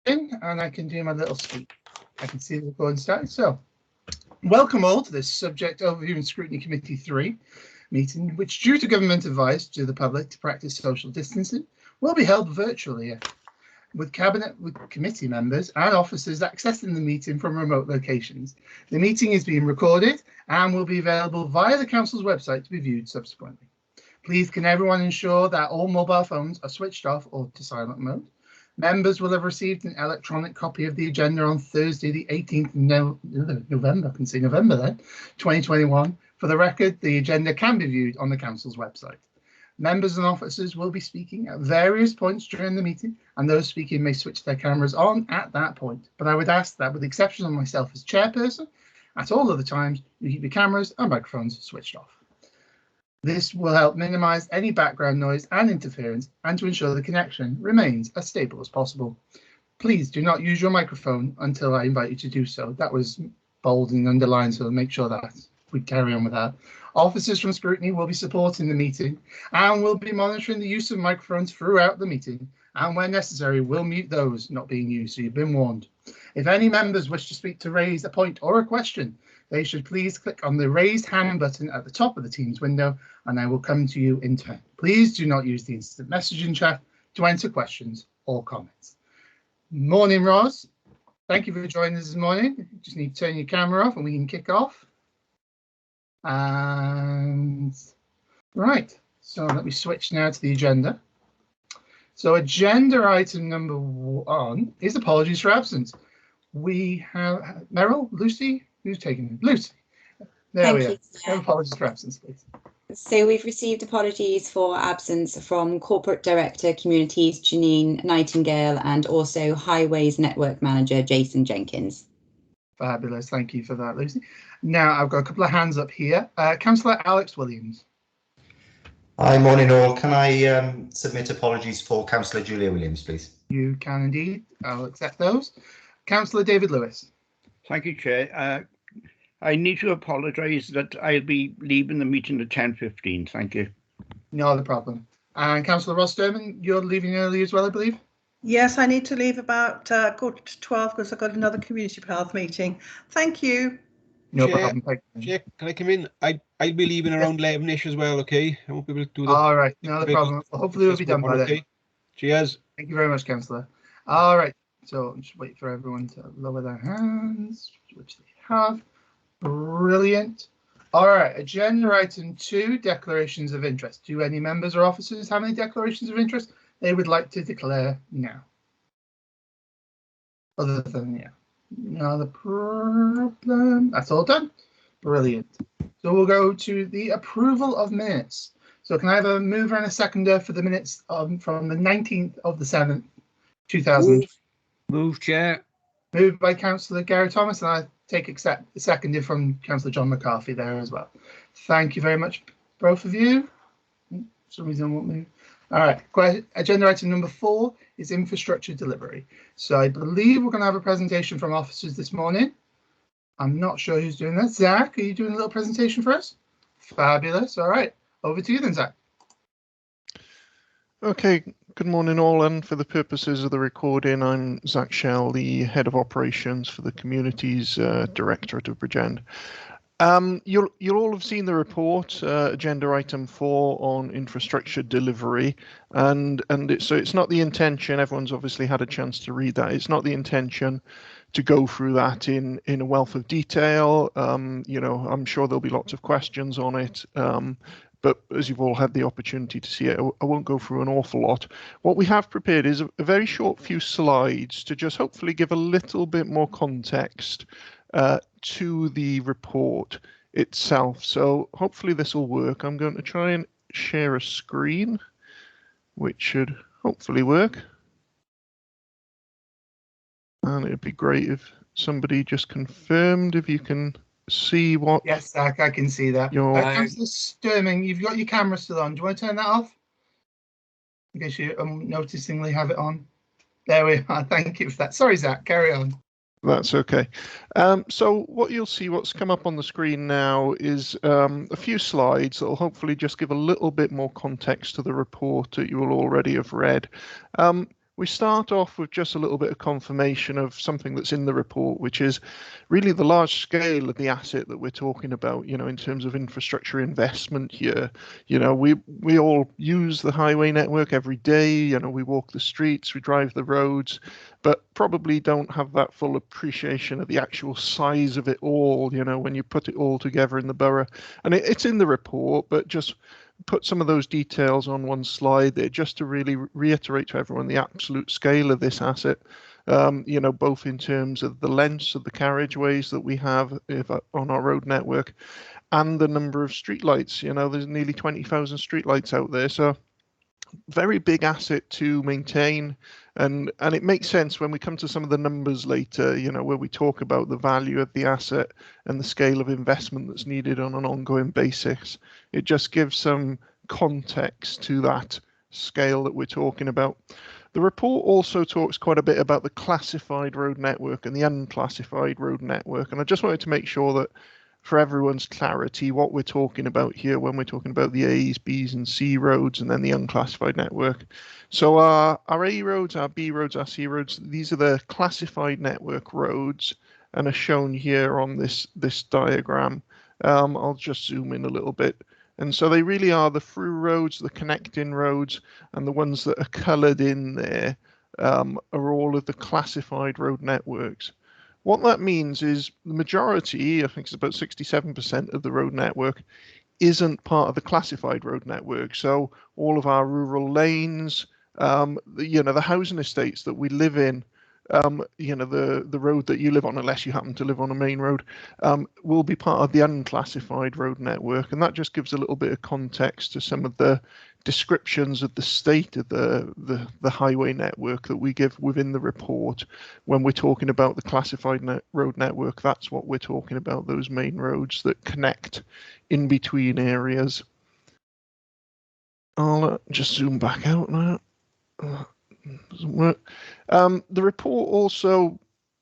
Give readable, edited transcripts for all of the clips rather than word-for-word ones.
and I can do my little speak. I can see the recording starting. So, welcome all to this Subject Overview and Scrutiny Committee 3 meeting, which, due to government advice to the public to practice social distancing, will be held virtually with committee members and officers accessing the meeting from remote locations. The meeting is being recorded and will be available via the Council's website to be viewed subsequently. Please can everyone ensure that all mobile phones are switched off or to silent mode. Members will have received an electronic copy of the agenda on Thursday, the 18th of November, I can see November there, 2021. For the record, the agenda can be viewed on the Council's website. Members and officers will be speaking at various points during the meeting, and those speaking may switch their cameras on at that point. But I would ask that, with the exception of myself as chairperson, at all other times, you keep your cameras and microphones switched off. This will help minimize any background noise and interference and to ensure the connection remains as stable as possible. Please do not use your microphone until I invite you to do so. That was bold and underlined, so make sure that we carry on with that. Officers from Scrutiny will be supporting the meeting and will be monitoring the use of microphones throughout the meeting, and where necessary will mute those not being used, so you've been warned. If any members wish to speak to raise a point or a question, they should please click on the raised hand button at the top of the Teams window and I will come to you in turn. Please do not use the instant messaging chat to enter questions or comments. Morning, Roz. Thank you for joining us this morning. You just need to turn your camera off and we can kick off. And right, so let me switch now to the agenda. So agenda item number 1 is apologies for absence. We have Meryl, Lucy, who's taking it? Lucy. There we are. Apologies for absence, please. So we've received apologies for absence from Corporate Director Communities Janine Nightingale and also Highways Network Manager Jason Jenkins. Fabulous, thank you for that, Lucy. Now I've got a couple of hands up here. Councillor Alex Williams. Hi, morning all. Can I submit apologies for Councillor Julia Williams, please? You can indeed. I'll accept those. Councillor David Lewis. Thank you, Chair. I need to apologise that I'll be leaving the meeting at 10:15. Thank you. No other problem. And Councillor Ross Derman, you're leaving early as well, I believe? Yes, I need to leave about 12 because I've got another community health meeting. Thank you. No Chair, problem. Thank you. Chair, can I come in? I'll be leaving around 11ish as well, okay? I won't be able to do that. All right, no other problem. Well, hopefully we'll be done by then. Okay. Cheers. Thank you very much, Councillor. All right, so just wait for everyone to lower their hands, which they have. Brilliant. All right, agenda item 2, declarations of interest. Do any members or officers have any declarations of interest they would like to declare now? Other than, yeah, not a problem. That's all done. Brilliant. So we'll go to the approval of minutes. So can I have a mover and a seconder for the minutes from the 19th of the 7th, 2000? Move, Chair. Moved by Councillor Gary Thomas, and I take seconded from Councillor John McCarthy there as well. Thank you very much, both of you. For some reason I won't move. All right, agenda item number 4 is infrastructure delivery. So I believe we're going to have a presentation from officers this morning. I'm not sure who's doing that. Zach, are you doing a little presentation for us? Fabulous. All right, over to you then, Zach. Okay, good morning all, and for the purposes of the recording, I'm Zach Shell, the Head of Operations for the Communities Directorate of Bridgend. You'll all have seen the report, agenda item 4 on infrastructure delivery, and so it's not the intention, everyone's obviously had a chance to read that, it's not the intention to go through that in a wealth of detail. You know, I'm sure there'll be lots of questions on it. But as you've all had the opportunity to see it, I won't go through an awful lot. What we have prepared is a very short few slides to just hopefully give a little bit more context to the report itself. So hopefully this will work. I'm going to try and share a screen, which should hopefully work. And it'd be great if somebody just confirmed if you can see what. Yes, Zach, I can see that. Councillor Sturming, you've got your camera still on. Do you want to turn that off? In case you unnoticingly have it on. There we are. Thank you for that. Sorry, Zach, carry on. That's okay. So what you'll see, what's come up on the screen now is a few slides that will hopefully just give a little bit more context to the report that you will already have read. We start off with just a little bit of confirmation of something that's in the report, which is really the large scale of the asset that we're talking about, in terms of infrastructure investment here. We all use the highway network every day, we walk the streets, we drive the roads, but probably don't have that full appreciation of the actual size of it all, when you put it all together in the borough. And it's in the report, but just put some of those details on one slide there just to really reiterate to everyone the absolute scale of this asset, both in terms of the lengths of the carriageways that we have on our road network and the number of streetlights. There's nearly 20,000 streetlights out there, so very big asset to maintain. And it makes sense when we come to some of the numbers later, where we talk about the value of the asset and the scale of investment that's needed on an ongoing basis. It just gives some context to that scale that we're talking about. The report also talks quite a bit about the classified road network and the unclassified road network. And I just wanted to make sure that for everyone's clarity, what we're talking about here when we're talking about the A's, B's and C roads and then the unclassified network. So our A roads, our B roads, our C roads, these are the classified network roads and are shown here on this diagram. I'll just zoom in a little bit. And so they really are the through roads, the connecting roads, and the ones that are coloured in there are all of the classified road networks. What that means is the majority, I think it's about 67% of the road network, isn't part of the classified road network. So all of our rural lanes, the housing estates that we live in, the road that you live on, unless you happen to live on a main road, will be part of the unclassified road network. And that just gives a little bit of context to some of the descriptions of the state of the highway network that we give within the report. When we're talking about the classified road network, that's what we're talking about, those main roads that connect in between areas. I'll just zoom back out now. Doesn't work. The report also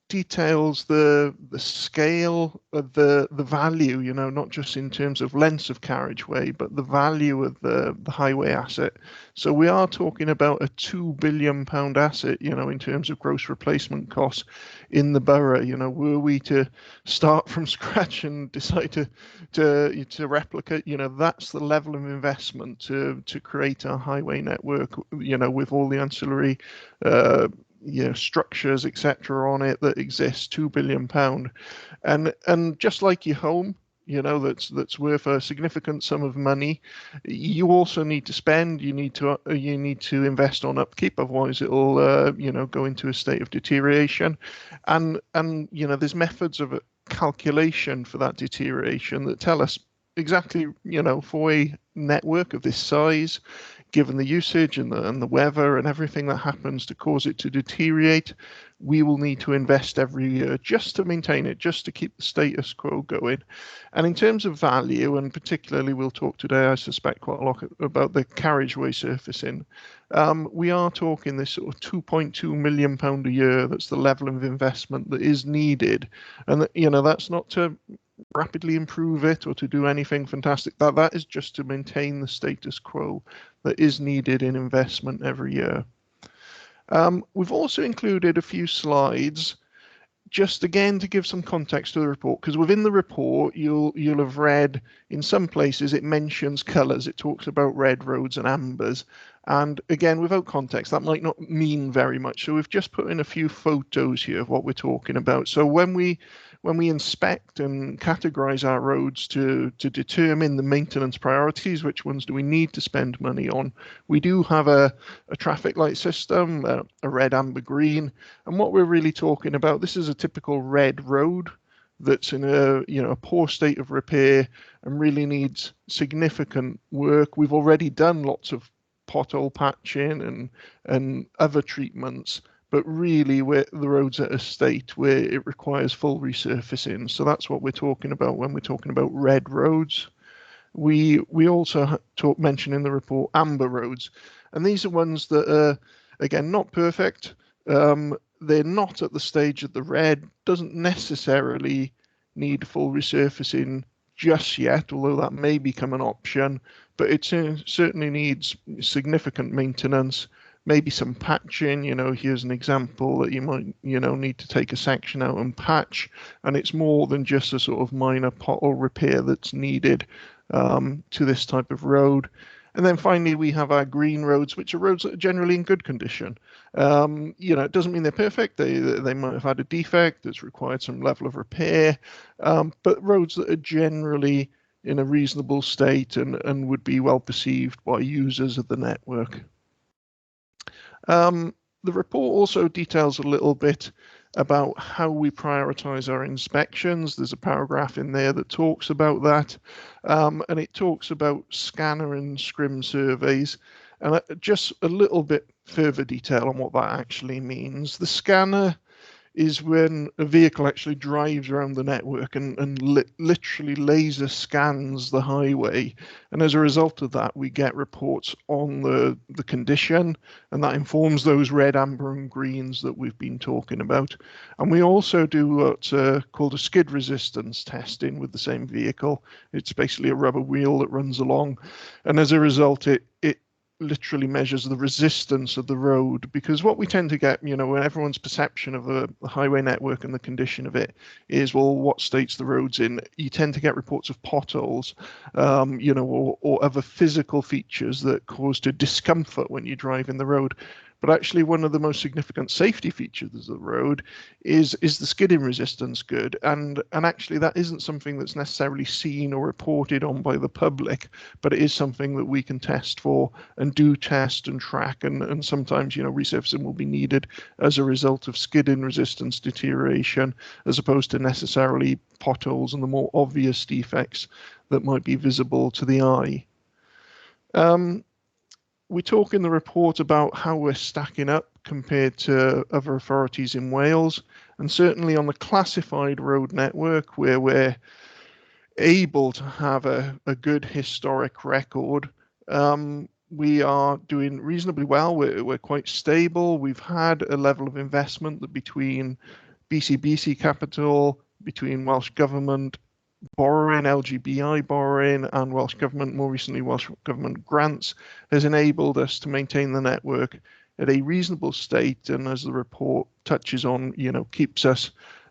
details the scale of the value, not just in terms of lengths of carriageway, but the value of the highway asset. So we are talking about a £2 billion asset, in terms of gross replacement costs in the borough. Were we to start from scratch and decide to replicate, that's the level of investment to create our highway network, with all the ancillary structures, etc. on it that exist, £2 billion. And just like your home, that's worth a significant sum of money, you also need to spend, you need to invest on upkeep, otherwise it'll go into a state of deterioration. And there's methods of calculation for that deterioration that tell us exactly, for a network of this size, given the usage and the weather and everything that happens to cause it to deteriorate, we will need to invest every year just to maintain it, just to keep the status quo going. And in terms of value, and particularly we'll talk today, I suspect, quite a lot about the carriageway surfacing, we are talking this sort of £2.2 million a year. That's the level of investment that is needed. And that's not to rapidly improve it or to do anything fantastic. That is just to maintain the status quo that is needed in investment every year. We've also included a few slides just again to give some context to the report, because within the report you'll have read in some places it mentions colours, it talks about red roads and ambers, and again without context that might not mean very much, so we've just put in a few photos here of what we're talking about. So when we inspect and categorize our roads to determine the maintenance priorities, which ones do we need to spend money on, we do have a traffic light system, a red, amber, green. And what we're really talking about, this is a typical red road that's in a poor state of repair and really needs significant work. We've already done lots of pothole patching and other treatments, but really the road's at a state where it requires full resurfacing. So that's what we're talking about when we're talking about red roads. We also mention in the report amber roads, and these are ones that are, again, not perfect. They're not at the stage of the red, doesn't necessarily need full resurfacing just yet, although that may become an option, but it certainly needs significant maintenance. maybe some patching. Here's an example that you might, need to take a section out and patch, and it's more than just a sort of minor pothole repair that's needed to this type of road. And then finally, we have our green roads, which are roads that are generally in good condition. It doesn't mean they're perfect. They might have had a defect that's required some level of repair, but roads that are generally in a reasonable state and would be well perceived by users of the network. The report also details a little bit about how we prioritize our inspections. There's a paragraph in there that talks about that, and it talks about scanner and scrim surveys, and just a little bit further detail on what that actually means. The scanner is when a vehicle actually drives around the network and literally laser scans the highway, and as a result of that we get reports on the condition, and that informs those red, amber and greens that we've been talking about. And we also do what's called a skid resistance testing with the same vehicle. It's basically a rubber wheel that runs along, and as a result it literally measures the resistance of the road, because what we tend to get, when everyone's perception of the highway network and the condition of it is, well, what state's the road's in, you tend to get reports of potholes, or other physical features that cause discomfort when you drive in the road. But actually, one of the most significant safety features of the road is the skidding resistance good, and actually that isn't something that's necessarily seen or reported on by the public, but it is something that we can test for and do test and track, and sometimes resurfacing will be needed as a result of skidding resistance deterioration, as opposed to necessarily potholes and the more obvious defects that might be visible to the eye. We talk in the report about how we're stacking up compared to other authorities in Wales, and certainly on the classified road network, where we're able to have a good historic record, we are doing reasonably well. We're quite stable. We've had a level of investment that between BCBC capital, between Welsh Government borrowing, LGBI borrowing, and Welsh Government, more recently Welsh Government grants, has enabled us to maintain the network at a reasonable state, and as the report touches on, keeps us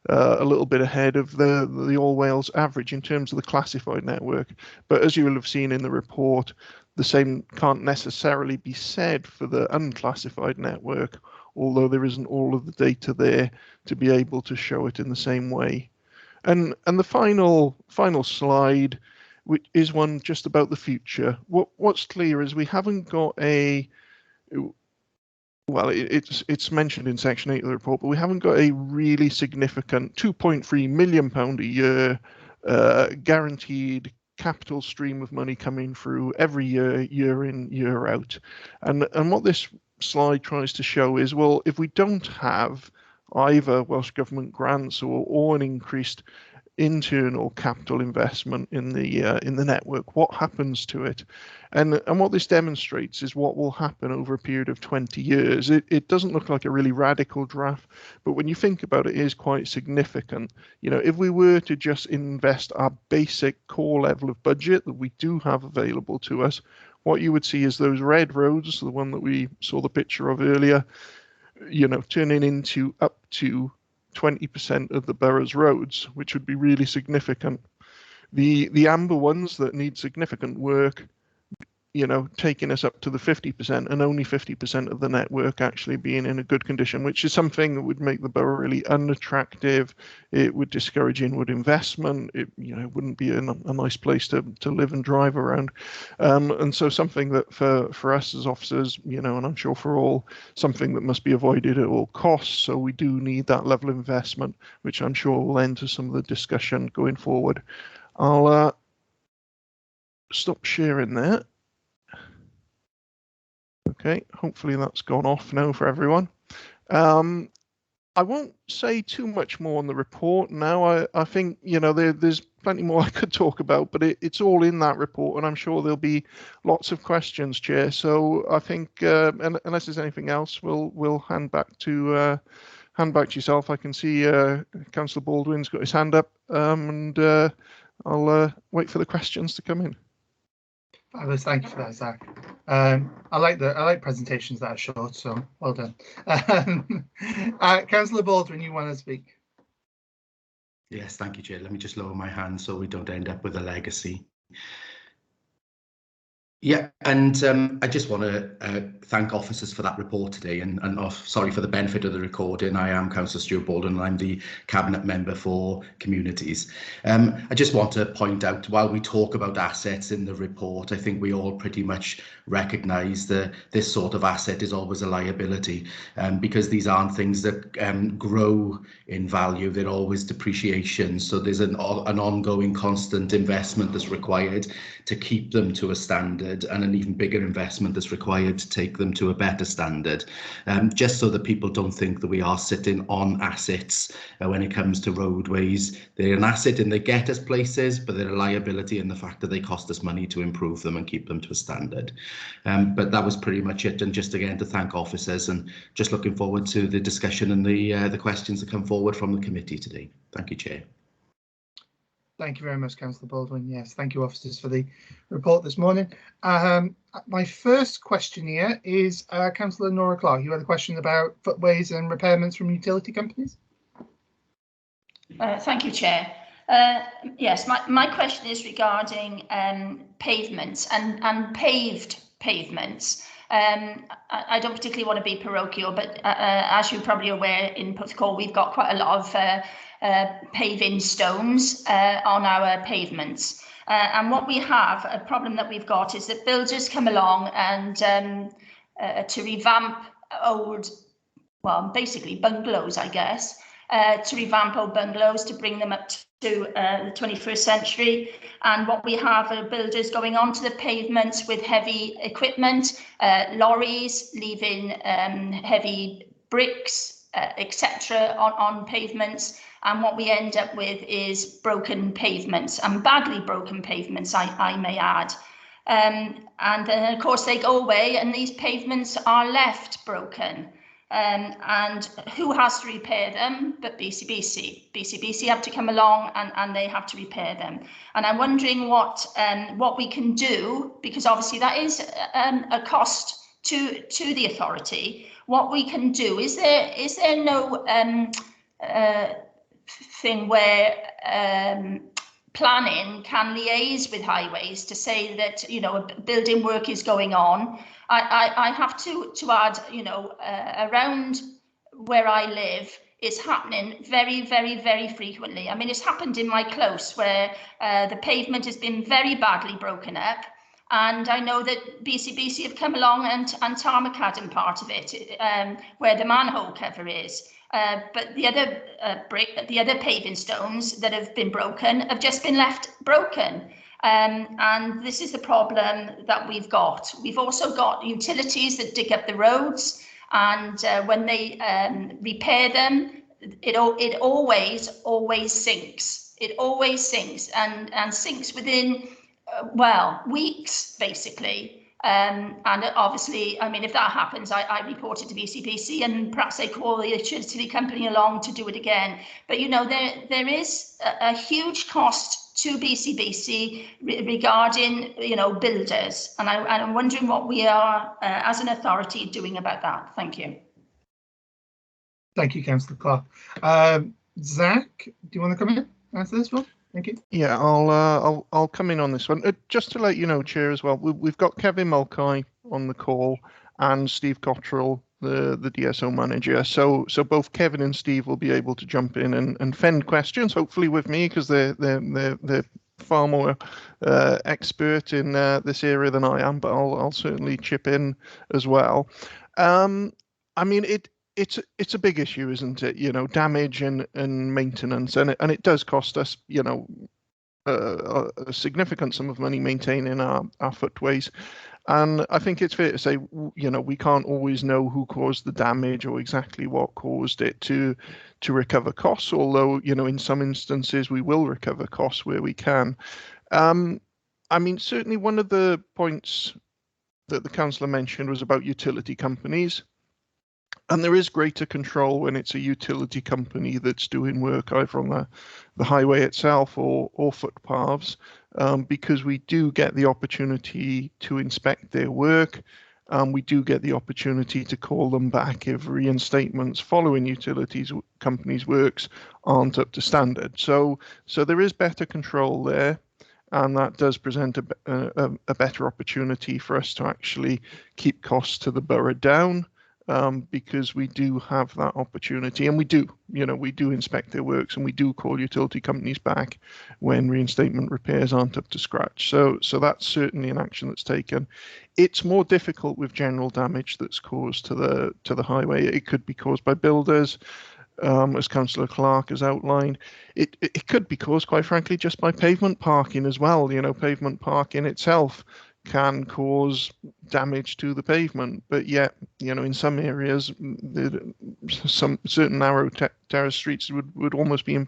a little bit ahead of the All Wales average in terms of the classified network. But as you will have seen in the report, the same can't necessarily be said for the unclassified network, although there isn't all of the data there to be able to show it in the same way. And the final slide, which is one just about the future. What's clear is we haven't got it's mentioned in section 8 of the report, but we haven't got a really significant £2.3 million a year guaranteed capital stream of money coming through every year, year in, year out. And what this slide tries to show is, well, if we don't have either Welsh Government grants or an increased internal capital investment in the network, what happens to it? And what this demonstrates is what will happen over a period of 20 years. It doesn't look like a really radical draft, but when you think about it, it is quite significant. If we were to just invest our basic core level of budget that we do have available to us, what you would see is those red roads, the one that we saw the picture of earlier, turning into up to 20% of the borough's roads, which would be really significant. The amber ones that need significant work, taking us up to the 50%, and only 50% of the network actually being in a good condition, which is something that would make the borough really unattractive. It would discourage inward investment. It wouldn't be a nice place to live and drive around. And so something that for us as officers, and I'm sure for all, something that must be avoided at all costs. So we do need that level of investment, which I'm sure will end to some of the discussion going forward. I'll stop sharing there. Okay, hopefully that's gone off now for everyone. I won't say too much more on the report now. I think, there's plenty more I could talk about, but it's all in that report, and I'm sure there'll be lots of questions, Chair. So I think, unless there's anything else, we'll hand back to yourself. I can see Councillor Baldwin's got his hand up, and I'll wait for the questions to come in. Fabulous. Thank you for that, Zach. I like presentations that are short, so well done. Councillor Baldwin, you want to speak? Yes, thank you, Chair. Let me just lower my hand so we don't end up with a legacy. Yeah, and I just want to thank officers for that report today, and sorry for the benefit of the recording. I am Councillor Stuart Baldwin, and I'm the Cabinet Member for Communities. I just want to point out, while we talk about assets in the report, I think we all pretty much recognise that this sort of asset is always a liability, because these aren't things that grow in value. They're always depreciation. So there's an ongoing constant investment that's required to keep them to a standard, and an even bigger investment that's required to take them to a better standard, just so that people don't think that we are sitting on assets when it comes to roadways. They're an asset and they get us places, but they're a liability in the fact that they cost us money to improve them and keep them to a standard. But that was pretty much it, and just again to thank officers, and just looking forward to the discussion and the questions that come forward from the committee today. Thank you, Chair. Thank you very much, Councillor Baldwin. Yes, thank you, officers, for the report this morning. My first question here is Councillor Nora Clark. You had a question about footways and repairments from utility companies? Thank you, Chair. Yes, my question is regarding pavements and paved pavements. I don't particularly want to be parochial, but as you're probably aware, in Porthcawl we've got quite a lot of paving stones on our pavements. And what we have, a problem that we've got, is that builders come along and to revamp old, well, basically bungalows, I guess, to revamp old bungalows, to bring them up to the 21st century. And what we have are builders going onto the pavements with heavy equipment, lorries leaving heavy bricks, etc. on pavements. And what we end up with is broken pavements, and badly broken pavements, I may add. And then, of course, they go away and these pavements are left broken. And who has to repair them but BCBC? BCBC have to come along and they have to repair them. And I'm wondering what we can do, because obviously that is a cost to the authority. What we can do, is there no thing where planning can liaise with highways to say that, you know, building work is going on? I have to add, you know, around where I live, it's happening very, very, very frequently. I mean, it's happened in my close where the pavement has been very badly broken up. And I know that BCBC have come along and tarmacaded part of it, where the manhole cover is. But the other paving stones that have been broken have just been left broken. And this is the problem that we've got. We've also got utilities that dig up the roads, and when they repair them, it always sinks. It always sinks, and sinks within well, weeks, basically. And obviously, I mean, if that happens, I report it to BCBC, and perhaps they call the utility company along to do it again. But, you know, there is a huge cost to BCBC regarding, you know, builders. And I'm wondering what we are, as an authority, doing about that. Thank you. Thank you, Councillor Clark. Zach, do you want to come in and answer this one? Thank you. Yeah, I'll come in on this one. Just to let you know, Chair, as well, we've got Kevin Mulcair on the call and Steve Cottrell, the DSO manager. So both Kevin and Steve will be able to jump in and fend questions, hopefully with me, because they're far more expert in this area than I am. But I'll certainly chip in as well. I mean, it's a big issue, isn't it? You know, damage and maintenance, and it does cost us, you know, a significant sum of money maintaining our footways. And I think it's fair to say, you know, we can't always know who caused the damage or exactly what caused it to recover costs. Although, you know, in some instances we will recover costs where we can. I mean, certainly one of the points that the councillor mentioned was about utility companies. And there is greater control when it's a utility company that's doing work either on the highway itself or footpaths, because we do get the opportunity to inspect their work. We do get the opportunity to call them back if reinstatements following utilities companies' works aren't up to standard. So there is better control there, and that does present a better opportunity for us to actually keep costs to the borough down. Because we do have that opportunity, and we do inspect their works, and we do call utility companies back when reinstatement repairs aren't up to scratch. So that's certainly an action that's taken. It's more difficult with general damage that's caused to the highway. It could be caused by builders, as Councillor Clark has outlined. It could be caused, quite frankly, just by pavement parking as well. Pavement parking itself can cause damage to the pavement, but yet, in some areas, some certain narrow terrace streets would almost be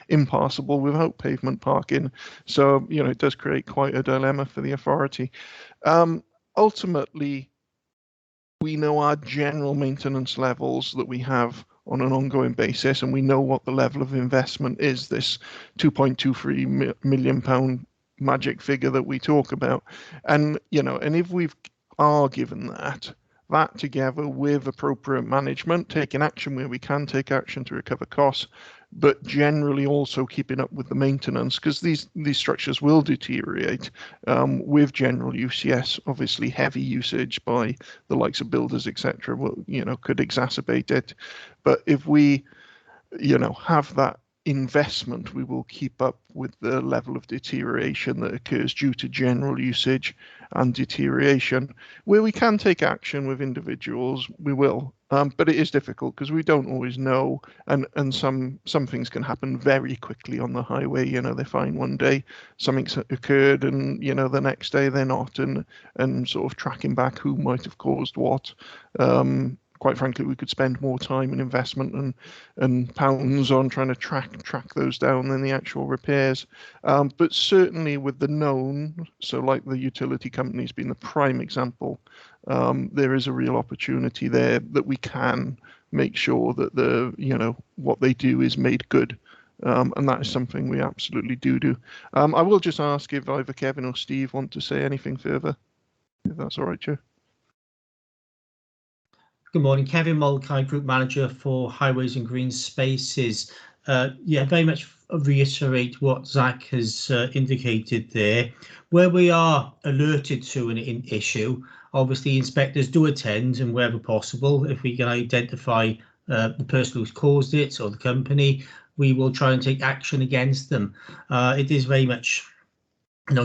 impassable without pavement parking. So, it does create quite a dilemma for the authority. Ultimately, we know our general maintenance levels that we have on an ongoing basis, and we know what the level of investment is, this £2.23 million magic figure that we talk about. And if we are given that together with appropriate management, taking action where we can take action to recover costs, but generally also keeping up with the maintenance, because these structures will deteriorate with general use. Yes, obviously heavy usage by the likes of builders, etc., could exacerbate it. But if we have that investment, we will keep up with the level of deterioration that occurs due to general usage and deterioration. Where we can take action with individuals, we will, but it is difficult because we don't always know, and some things can happen very quickly on the highway. They're fine one day, something's occurred, and the next day they're not, and sort of tracking back who might have caused what. Quite frankly, we could spend more time and investment and pounds on trying to track those down than the actual repairs. But certainly with the known, so like the utility companies being the prime example, there is a real opportunity there that we can make sure that what they do is made good. And that is something we absolutely do. I will just ask if either Kevin or Steve want to say anything further, if that's all right, Chair. Good morning, Kevin Mulcair, Group Manager for Highways and Green Spaces. Very much reiterate what Zach has indicated there. Where we are alerted to an issue, obviously inspectors do attend, and wherever possible, if we can identify the person who's caused it or the company, we will try and take action against them. It is very much,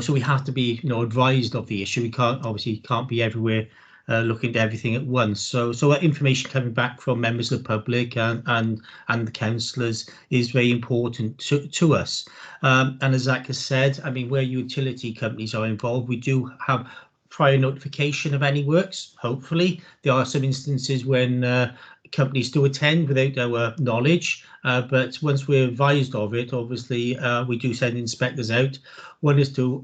so we have to be, advised of the issue. We can't be everywhere looking at everything at once. So that information coming back from members of the public and the councillors is very important to us. And as Zach has said, where utility companies are involved, we do have prior notification of any works. Hopefully, there are some instances when companies do attend without our knowledge, but once we're advised of it, obviously we do send inspectors out. One is to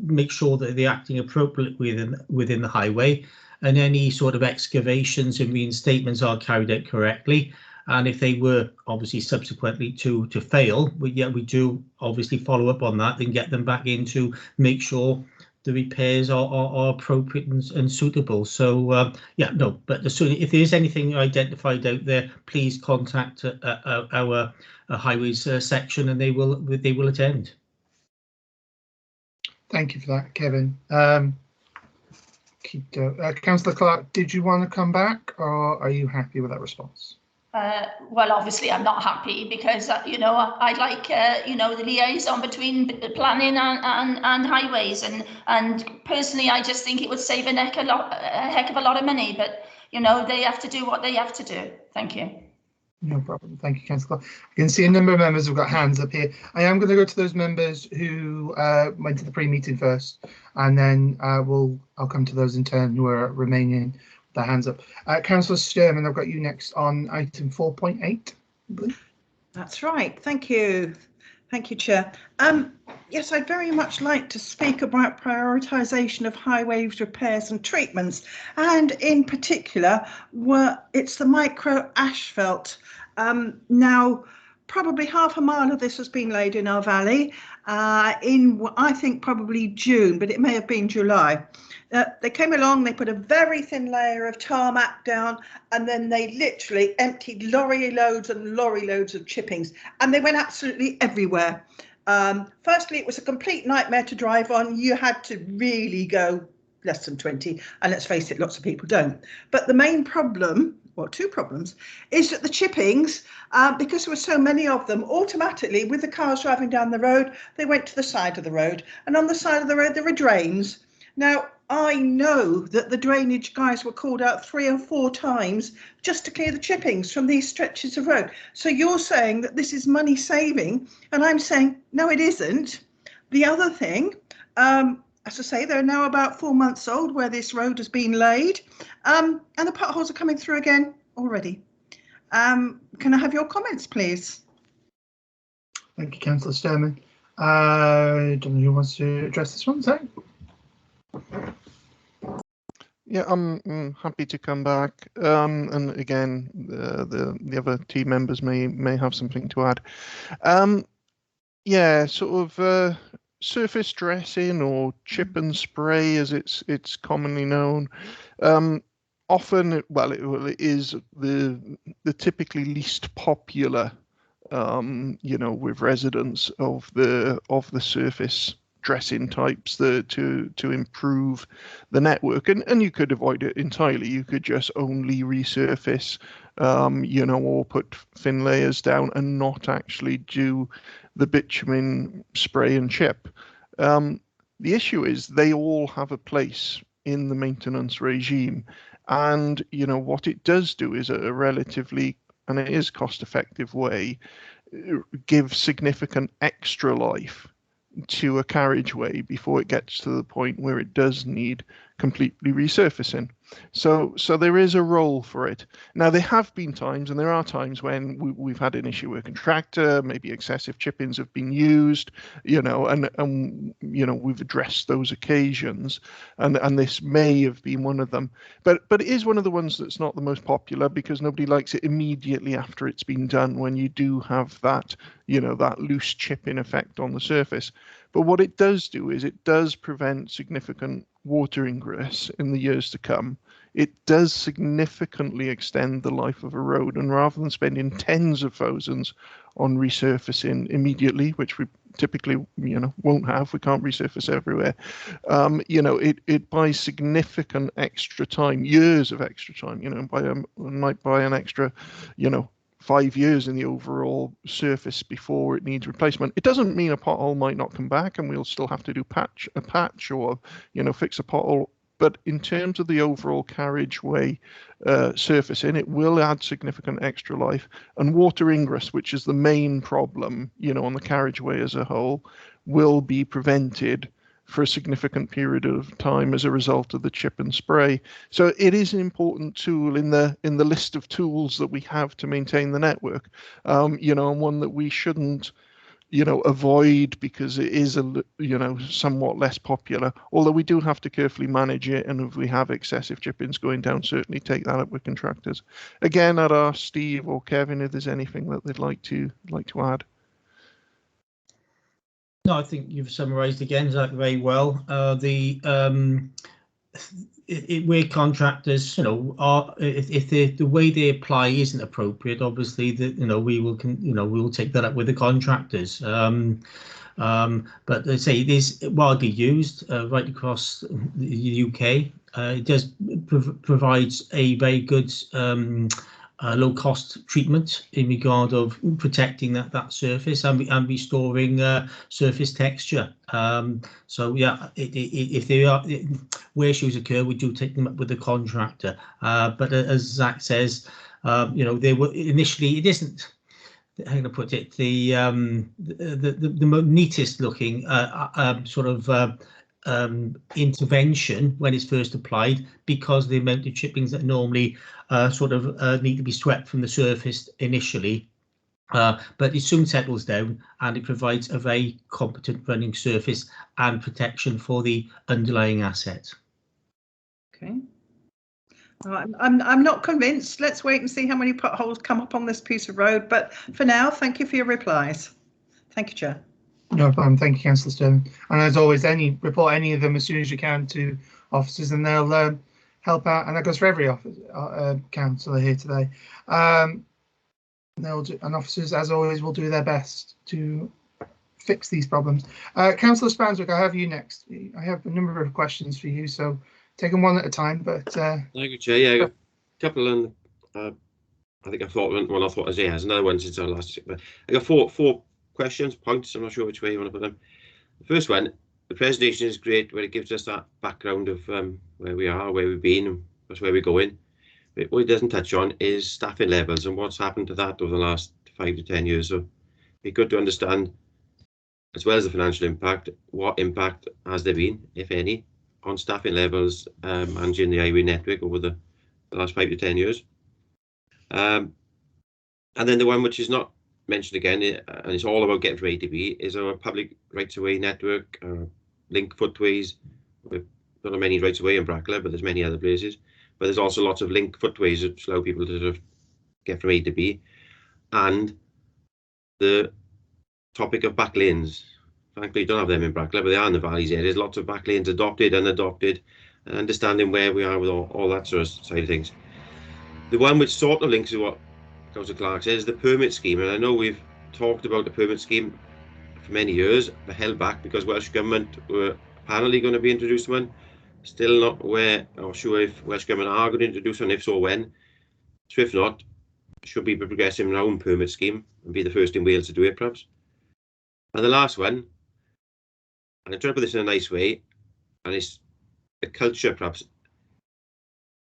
make sure that they're acting appropriately within the highway, and any sort of excavations and reinstatements are carried out correctly. And if they were obviously subsequently to fail, we do obviously follow up on that and get them back in to make sure the repairs are appropriate and suitable. So but if there is anything identified out there, please contact our highways section, and they will attend. Thank you for that, Kevin. Councillor Clark, did you want to come back, or are you happy with that response? Well, obviously I'm not happy because I'd like the liaison between planning and highways, and personally I just think it would save a heck of a lot of money, but they have to do what they have to do. Thank you. No problem. Thank you, Councillor. I can see a number of members have got hands up here. I am going to go to those members who went to the pre-meeting first, and then I'll come to those in turn who are remaining with their hands up. Councillor Sturman, I've got you next on item 4.8. That's right. Thank you. Thank you, Chair. Yes, I'd very much like to speak about prioritisation of highways repairs and treatments, and in particular, it's the micro asphalt. Now, probably half a mile of this has been laid in our valley in, I think, probably June, but it may have been July. They came along, they put a very thin layer of tarmac down, and then they literally emptied lorry loads and lorry loads of chippings, and they went absolutely everywhere. Firstly, it was a complete nightmare to drive on. You had to really go less than 20, and let's face it, lots of people don't. But the main problem, well, two problems, is that the chippings, because there were so many of them, automatically, with the cars driving down the road, they went to the side of the road, and on the side of the road there were drains. Now, I know that the drainage guys were called out 3 or 4 times just to clear the chippings from these stretches of road. So you're saying that this is money saving, and I'm saying, no, it isn't. The other thing, as I say, they're now about 4 months old where this road has been laid, and the potholes are coming through again already. Can I have your comments, please? Thank you, Councillor Sturman. I don't know who wants to address this one, Zach? Yeah, I'm happy to come back. And again, the other team members may have something to add. Yeah, sort of surface dressing or chip and spray, as it's commonly known. Often, it is the typically least popular, with residents of the surface dressing types to improve the network, and you could avoid it entirely. You could just only resurface, or put thin layers down and not actually do the bitumen spray and chip. The issue is they all have a place in the maintenance regime, and what it does do is a relatively, and it is cost-effective way, give significant extra life to a carriageway before it gets to the point where it does need completely resurfacing. So there is a role for it. Now, there have been times, and there are times when we've had an issue with a contractor, maybe excessive chip-ins have been used, and we've addressed those occasions, and this may have been one of them. But it is one of the ones that's not the most popular, because nobody likes it immediately after it's been done, when you do have that, that loose chipping effect on the surface. But what it does do is it does prevent significant water ingress in the years to come. It does significantly extend the life of a road, and rather than spending tens of thousands on resurfacing immediately, which we typically won't have, we can't resurface everywhere, it buys significant extra time, years of extra time, might buy an extra 5 years in the overall surface before it needs replacement. It doesn't mean a pothole might not come back, and we'll still have to do a patch or fix a pothole. But in terms of the overall carriageway surfacing, it will add significant extra life. And water ingress, which is the main problem, on the carriageway as a whole, will be prevented for a significant period of time as a result of the chip and spray. So it is an important tool in the list of tools that we have to maintain the network, and one that we shouldn't avoid because it is somewhat less popular, although we do have to carefully manage it, and if we have excessive chip-ins going down, certainly take that up with contractors. Again, I'd ask Steve or Kevin if there's anything that they'd like to add. No, I think you've summarised again, Zach, very well. Where contractors, are, if the way they apply isn't appropriate, obviously we will take that up with the contractors. But they say it is widely used right across the UK. It does provides a very good low-cost treatment in regard of protecting that surface and restoring surface texture. So yeah, if there are where issues occur, we do take them up with the contractor. But as Zach says, they were initially, it isn't, how can I put it, the neatest looking intervention when it's first applied, because the amount of chippings that normally need to be swept from the surface initially but it soon settles down and it provides a very competent running surface and protection for the underlying asset. Okay. I'm not convinced. Let's wait and see how many potholes come up on this piece of road. But for now, thank you for your replies. Thank you, Chair. No problem. Thank you, Councillor Stone. And as always, report any of them as soon as you can to officers, and they'll help out. And that goes for every councillor here today. And officers, as always, will do their best to fix these problems. Councillor Spanswick, I have you next. I have a number of questions for you, so take them one at a time. But thank you, Chair. Yeah, I got a couple, and I think I thought one. I thought Isaiah has another one since our last. But I got four questions, points. I'm not sure which way you want to put them. The first one, the presentation is great, where it gives us that background of where we are, where we've been, and where we're going. But what it doesn't touch on is staffing levels and what's happened to that over the last 5 to 10 years. So it'd be good to understand, as well as the financial impact, what impact has there been, if any, on staffing levels managing the highway network over the last 5 to 10 years. And then the one which is not mentioned again, and it's all about getting from A to B, is our public rights-of-way network, link footways. We've not many rights-of-way in Brackler, but there's many other places. But there's also lots of link footways that allow people to sort of get from A to B. And the topic of back lanes. Frankly, you don't have them in Brackler, but they are in the valleys areas. Lots of back lanes adopted, unadopted, and understanding where we are with all that sort of side of things. The one which sort of links to what Councillor Clark says, the permit scheme. And I know we've talked about the permit scheme for many years, but held back because Welsh Government were apparently going to be introducing one. Still not aware or sure if Welsh Government are going to introduce one, if so, when. So if not, should be progressing our own permit scheme and be the first in Wales to do it, perhaps. And the last one, and I'm trying to put this in a nice way, and it's a culture, perhaps.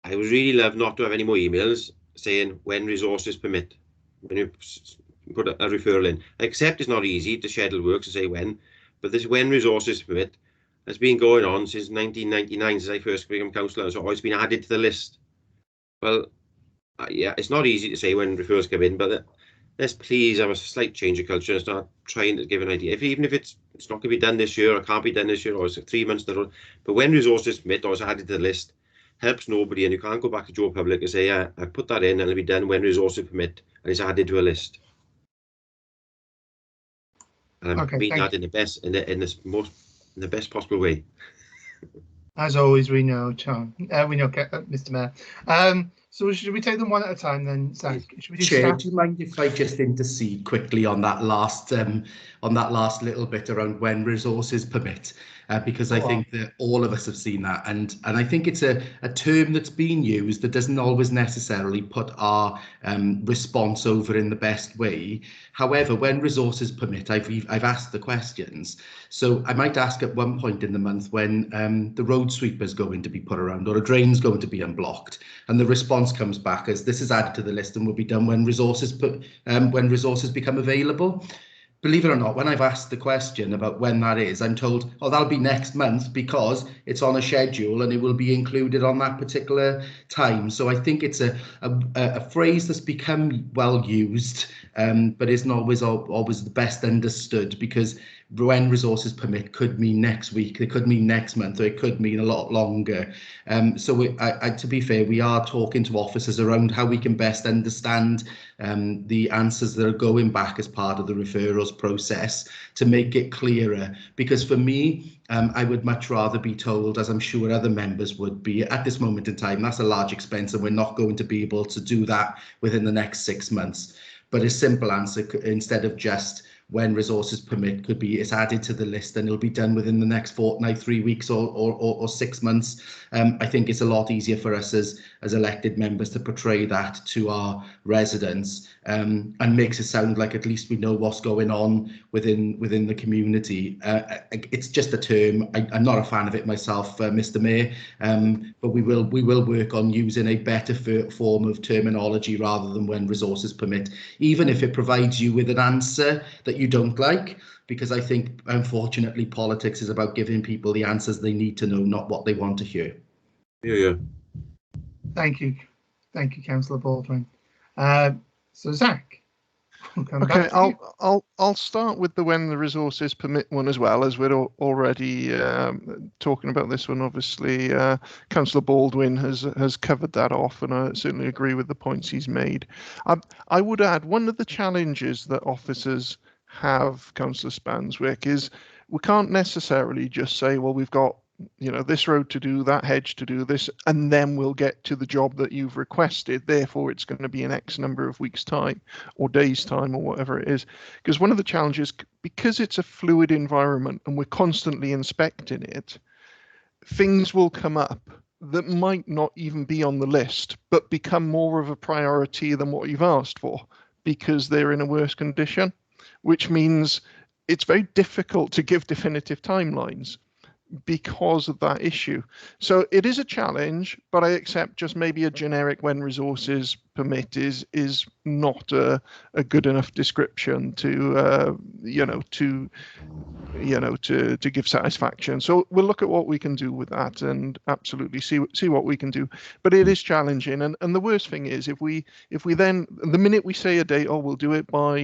I would really love not to have any more emails saying when resources permit, when you put a referral in. I accept it's not easy to schedule work to say when, but this when resources permit has been going on since 1999, since I first became councillor, so it's been added to the list. Well, yeah, it's not easy to say when referrals come in, but let's please have a slight change of culture and start trying to give an idea. Even if it's not going to be done this year, or can't be done this year, or it's 3 months down the road, but when resources permit or it's added to the list, helps nobody, and you can't go back to Joe Public and say, yeah, I put that in and it'll be done when resources permit, and it's added to a list. And I mean that in the best possible way. As always, we know, John. We know, Mr. Mayor. So should we take them one at a time then, Zach? Should we Chair, do you mind if I just intercede quickly on that last little bit around when resources permit? Because I think that all of us have seen that, and I think it's a term that's been used that doesn't always necessarily put our response over in the best way. However, when resources permit, I've asked the questions, so I might ask at one point in the month when the road sweeper is going to be put around or a drain's going to be unblocked, and the response comes back as this is added to the list and will be done when resources become available. Believe it or not, when I've asked the question about when that is, I'm told, oh, that'll be next month because it's on a schedule and it will be included on that particular time. So I think it's a phrase that's become well used, but isn't always the best understood, because when resources permit could mean next week, it could mean next month, or it could mean a lot longer. So to be fair, we are talking to officers around how we can best understand the answers that are going back as part of the referrals process to make it clearer. Because for me, I would much rather be told, as I'm sure other members would be, at this moment in time, that's a large expense and we're not going to be able to do that within the next 6 months. But a simple answer, instead of just when resources permit, could be it's added to the list and it'll be done within the next fortnight, 3 weeks or 6 months. I think it's a lot easier for us as elected members to portray that to our residents, and makes it sound like at least we know what's going on within the community. It's just a term. I'm not a fan of it myself, Mr. Mayor, but we will work on using a better form of terminology rather than when resources permit, even if it provides you with an answer that you don't like, because I think, unfortunately, politics is about giving people the answers they need to know, not what they want to hear. Yeah. Thank you, Councillor Baldwin. So Zach. We'll come Okay, back to you. I'll start with the when the resources permit one as well, as we're already talking about this one. Obviously, Councillor Baldwin has covered that off, and I certainly agree with the points he's made. I would add one of the challenges that officers have, Councillor Spanswick, is we can't necessarily just say, well, we've got this road to do, that hedge to do, this, and then we'll get to the job that you've requested. Therefore, it's going to be in X number of weeks' time or days' time or whatever it is. Because one of the challenges, because it's a fluid environment and we're constantly inspecting it, things will come up that might not even be on the list, but become more of a priority than what you've asked for because they're in a worse condition, which means it's very difficult to give definitive timelines because of that issue. So it is a challenge, but I accept just maybe a generic when resources permit is not a good enough description to to give satisfaction. So we'll look at what we can do with that and absolutely see what we can do. But it is challenging, and the worst thing is if we then, the minute we say a date, oh, we'll do it by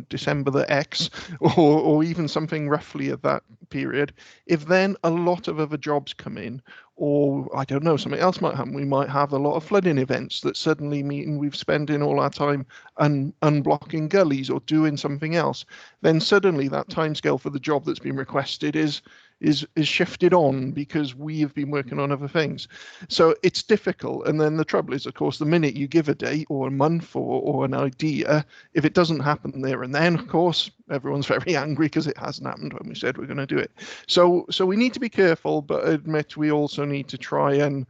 December the X or even something roughly at that period, if then a lot of other jobs come in, or I don't know, something else might happen. We might have a lot of flooding events that suddenly mean we've spending all our time unblocking gullies or doing something else. Then suddenly that timescale for the job that's been requested is shifted on because we have been working on other things. So it's difficult. And then the trouble is, of course, the minute you give a date or a month or an idea, if it doesn't happen there and then, of course, everyone's very angry because it hasn't happened when we said we're going to do it. So we need to be careful, but admit we also need to try and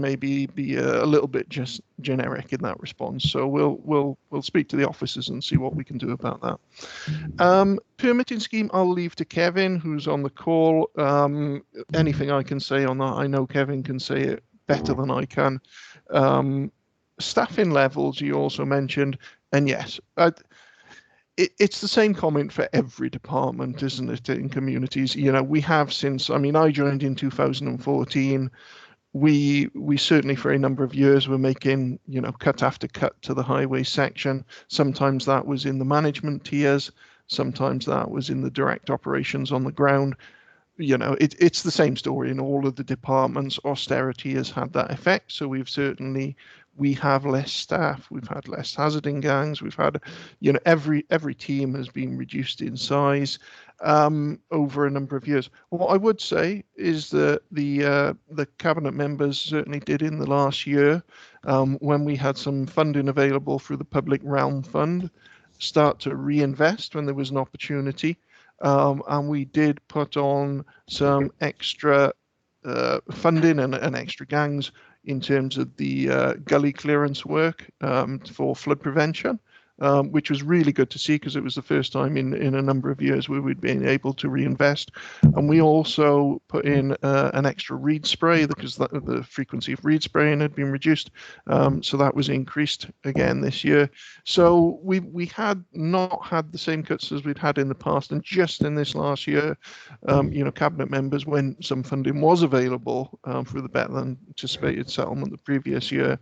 maybe be a little bit just generic in that response. So we'll speak to the officers and see what we can do about that. Permitting scheme, I'll leave to Kevin, who's on the call. Anything I can say on that, I know Kevin can say it better than I can. Staffing levels, you also mentioned, and yes, it's the same comment for every department, isn't it, in communities? We have since, I joined in 2014. We certainly for a number of years were making, cut after cut to the highway section. Sometimes that was in the management tiers. Sometimes that was in the direct operations on the ground. It's the same story in all of the departments. Austerity has had that effect. So we have less staff, we've had less hazarding gangs, we've had, every team has been reduced in size over a number of years. What I would say is that the cabinet members certainly did in the last year, when we had some funding available through the Public Realm Fund, start to reinvest when there was an opportunity. And we did put on some extra funding and extra gangs in terms of the gully clearance work for flood prevention, which was really good to see because it was the first time in a number of years where we'd been able to reinvest. And we also put in an extra reed spray because the frequency of reed spraying had been reduced. So that was increased again this year. So we had not had the same cuts as we'd had in the past. And just in this last year, cabinet members, when some funding was available through the better than anticipated settlement the previous year,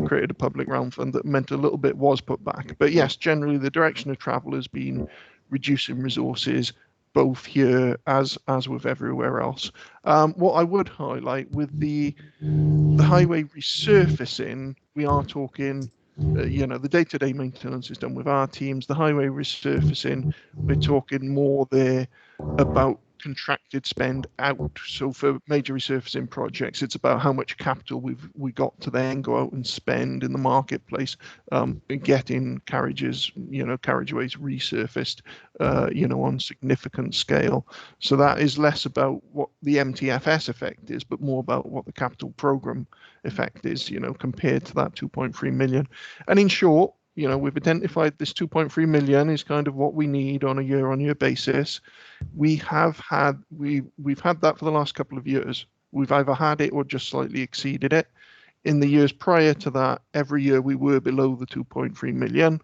created a Public Realm Fund that meant a little bit was put back. But yes, generally the direction of travel has been reducing resources, both here as with everywhere else. What I would highlight with the highway resurfacing, we are talking, the day-to-day maintenance is done with our teams. The highway resurfacing, we're talking more there about contracted spend out. So for major resurfacing projects, it's about how much capital we got to then go out and spend in the marketplace, getting carriageways resurfaced, on significant scale. So that is less about what the MTFS effect is, but more about what the capital program effect is, compared to that 2.3 million. And in short, we've identified this 2.3 million is kind of what we need on a year-on-year basis. We've had that for the last couple of years. We've either had it or just slightly exceeded it. In the years prior to that, every year we were below the 2.3 million.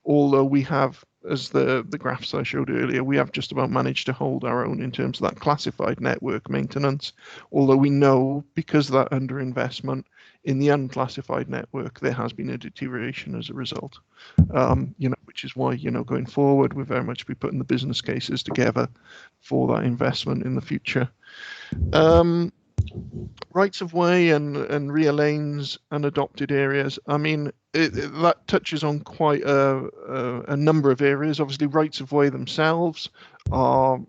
Although we have, as the graphs I showed earlier, we have just about managed to hold our own in terms of that classified network maintenance. Although we know, because of that underinvestment, In the unclassified network, there has been a deterioration as a result, which is why, going forward, we're very much be putting the business cases together for that investment in the future. Rights of way and rear lanes and adopted areas. I mean, that touches on quite a number of areas. Obviously, rights of way themselves are,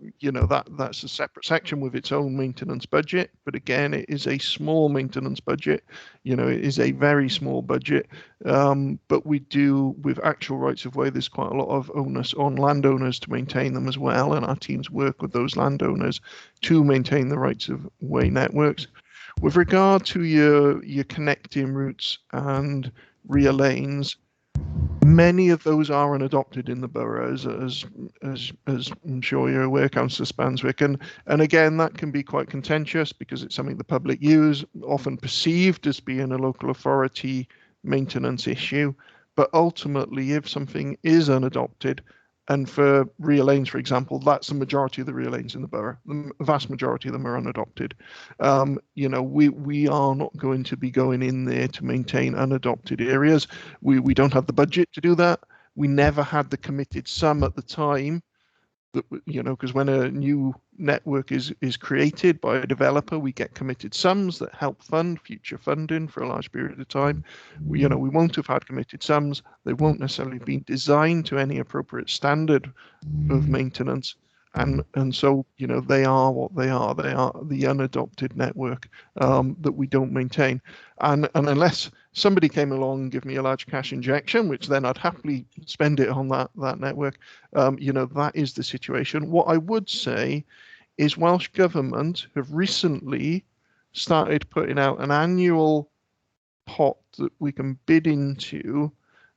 that's a separate section with its own maintenance budget. But again, it is a small maintenance budget. It is a very small budget. But we do, with actual rights of way, there's quite a lot of onus on landowners to maintain them as well. And our teams work with those landowners to maintain the rights of way networks. With regard to your connecting routes and rear lanes, many of those are unadopted in the boroughs, as I'm sure you're aware, Councillor Spanswick, and again that can be quite contentious because it's something the public use, often perceived as being a local authority maintenance issue, but ultimately if something is unadopted, and for rear lanes, for example, that's the majority of the rear lanes in the borough. The vast majority of them are unadopted. We are not going to be going in there to maintain unadopted areas. We don't have the budget to do that. We never had the committed sum at the time. Because when a new network is created by a developer, we get committed sums that help fund future funding for a large period of time. We won't have had committed sums. They won't necessarily be designed to any appropriate standard of maintenance. And so, they are what they are. They are the unadopted network that we don't maintain. And unless somebody came along and gave me a large cash injection, which then I'd happily spend it on that network, that is the situation. What I would say is Welsh Government have recently started putting out an annual pot that we can bid into.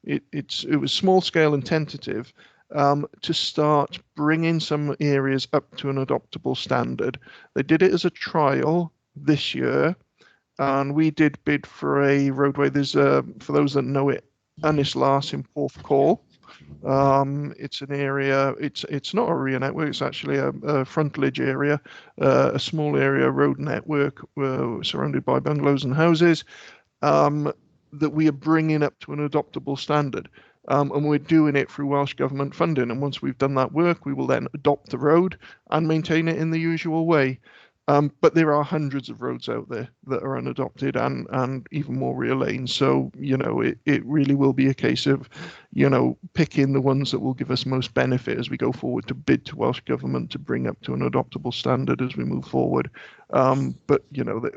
It was small scale and tentative, to start bringing some areas up to an adoptable standard. They did it as a trial this year, and we did bid for a roadway. There's for those that know it, Ynys Las in Porthcawl. It's an area. It's not a rear network. It's actually a frontage area, a small area road network surrounded by bungalows and houses that we are bringing up to an adoptable standard. And we're doing it through Welsh Government funding. And once we've done that work, we will then adopt the road and maintain it in the usual way. But there are hundreds of roads out there that are unadopted and even more rear lanes. So, it really will be a case of, picking the ones that will give us most benefit as we go forward to bid to Welsh Government to bring up to an adoptable standard as we move forward. But,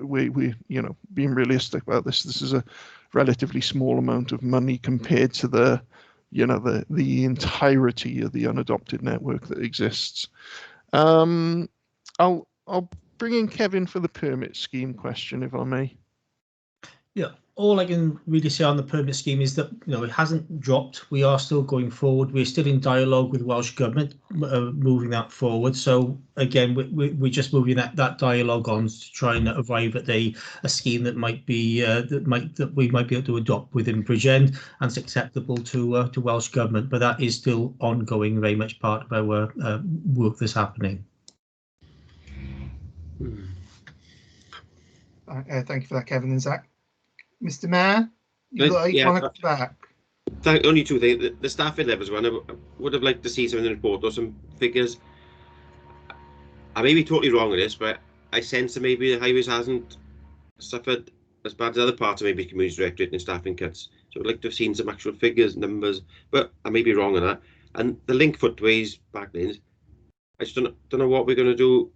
we being realistic about this is a relatively small amount of money compared to the entirety of the unadopted network that exists. I'll bring in Kevin for the permit scheme question, if I may. Yeah, all I can really say on the permit scheme is that it hasn't dropped. We are still going forward. We're still in dialogue with Welsh Government, moving that forward. So again, we're just moving that dialogue on to try and arrive at a scheme that might be that we might be able to adopt within Bridgend and it's acceptable to Welsh Government. But that is still ongoing, very much part of our work that's happening. Thank you for that, Kevin and Zach. Mr. Mayor, you want to come back? Only two things. The staffing levels one, I would have liked to see some in the report or some figures. I may be totally wrong on this, but I sense that maybe the highways hasn't suffered as bad as other parts of maybe Community Directorate in staffing cuts. So I'd like to have seen some actual figures, numbers, but I may be wrong on that. And the link footways, backlinks, I just don't know what we're going to do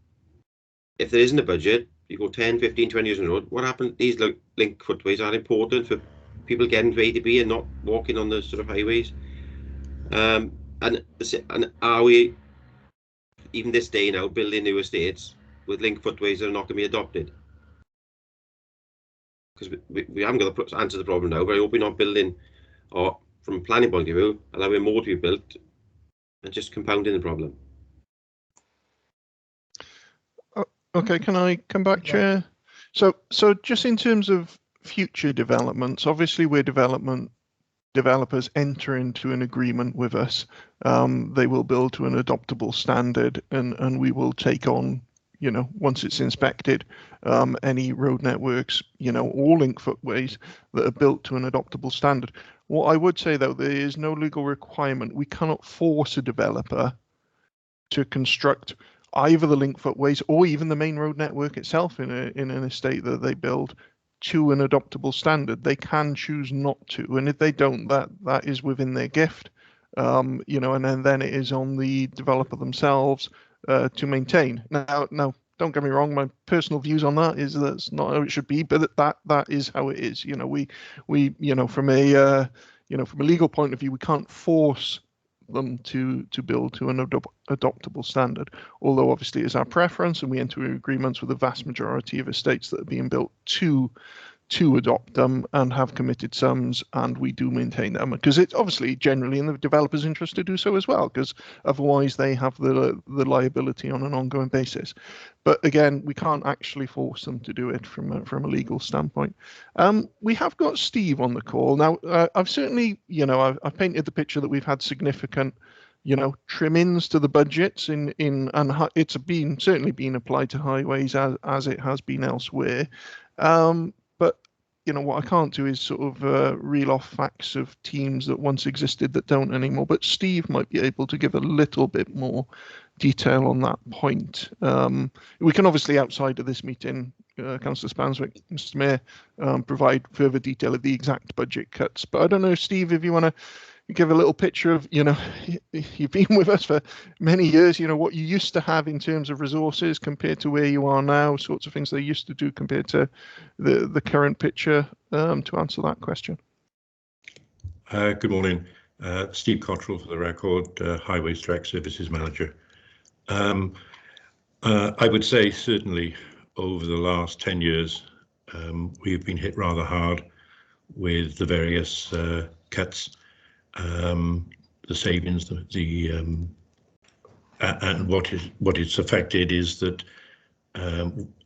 if there isn't a budget. You go 10, 15, 20 years on the road. What happened? These link footways are important for people getting to A to B and not walking on the sort of highways. And are we, even this day now, building new estates with link footways that are not going to be adopted? Because we haven't got the answer to the problem now, but I hope we're not building, or from a planning point of view, allowing more to be built and just compounding the problem. Okay, can I come back, Chair? So just in terms of future developments, obviously where developers enter into an agreement with us, they will build to an adoptable standard, and we will take on once it's inspected, any road networks, or link footways that are built to an adoptable standard. What I would say, though, there is no legal requirement. We cannot force a developer to construct either the link footways or even the main road network itself in an estate that they build to an adoptable standard. They can choose not to, and if they don't, that is within their gift, and then it is on the developer themselves to maintain. Now, don't get me wrong, my personal views on that is that's not how it should be, but that is how it is. We from a legal point of view, we can't force them to build to an adoptable standard, although obviously it's our preference, and we enter agreements with the vast majority of estates that are being built to adopt them and have committed sums, and we do maintain them because it's obviously generally in the developer's interest to do so as well, because otherwise they have the liability on an ongoing basis. But again, we can't actually force them to do it from a legal standpoint. We have got Steve on the call now. I've certainly, I've painted the picture that we've had significant trim-ins to the budgets and it's certainly been applied to highways as it has been elsewhere. But what I can't do is sort of reel off facts of teams that once existed that don't anymore. But Steve might be able to give a little bit more detail on that point. We can obviously, outside of this meeting, Councillor Spanswick, Mr. Mayor, provide further detail of the exact budget cuts. But I don't know, Steve, if you want to give a little picture of, you've been with us for many years, what you used to have in terms of resources compared to where you are now, sorts of things they used to do compared to the current picture, to answer that question. Good morning. Steve Cottrell, for the record, Highways Direct Services Manager. I would say certainly over the last 10 years, we've been hit rather hard with the various cuts. The savings, and what it's affected is that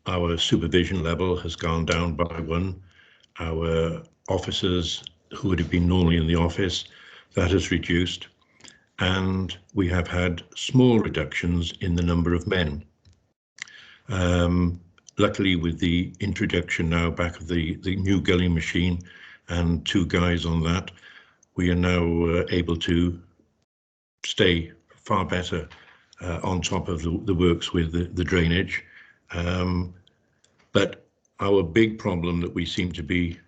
our supervision level has gone down by 1. Our officers who would have been normally in the office, that has reduced, and we have had small reductions in the number of men. Luckily, with the introduction now back of the new gulling machine and 2 guys on that, we are now able to stay far better on top of the works with the drainage. But our big problem that we seem to be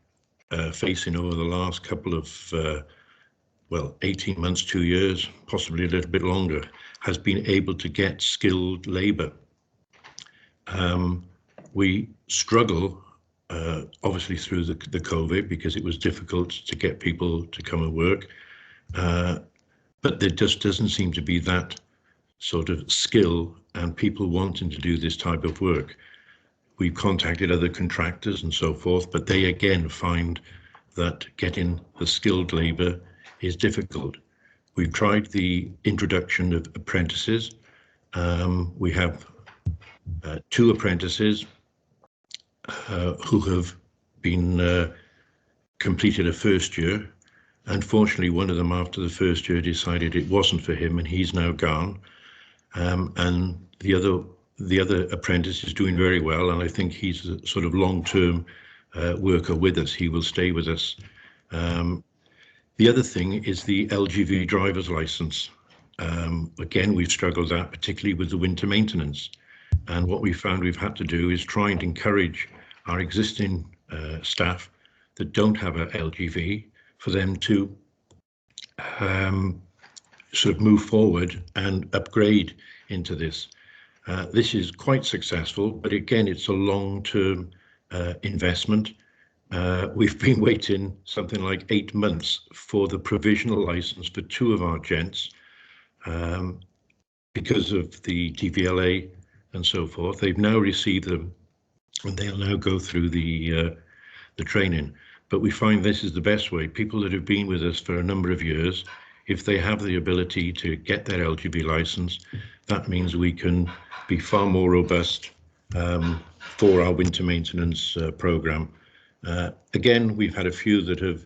facing over the last couple of, 18 months, 2 years, possibly a little bit longer, has been able to get skilled labour. We struggle obviously through the COVID, because it was difficult to get people to come and work, but there just doesn't seem to be that sort of skill and people wanting to do this type of work. We've contacted other contractors and so forth, but they again find that getting the skilled labour is difficult. We've tried the introduction of apprentices. We have 2 apprentices who have been completed a first year. Unfortunately, one of them after the first year decided it wasn't for him, and he's now gone. And the other apprentice is doing very well, and I think he's a sort of long-term worker with us. He will stay with us. The other thing is the LGV driver's license. Again, we've struggled that, particularly with the winter maintenance. And what we found we've had to do is try and encourage our existing staff that don't have a LGV for them to sort of move forward and upgrade into this. This is quite successful, but again, it's a long-term investment. We've been waiting something like 8 months for the provisional license for 2 of our gents because of the DVLA and so forth. They've now received them, and they'll now go through the training. But we find this is the best way. People that have been with us for a number of years, if they have the ability to get their LGV license, that means we can be far more robust for our winter maintenance program. Again, we've had a few that have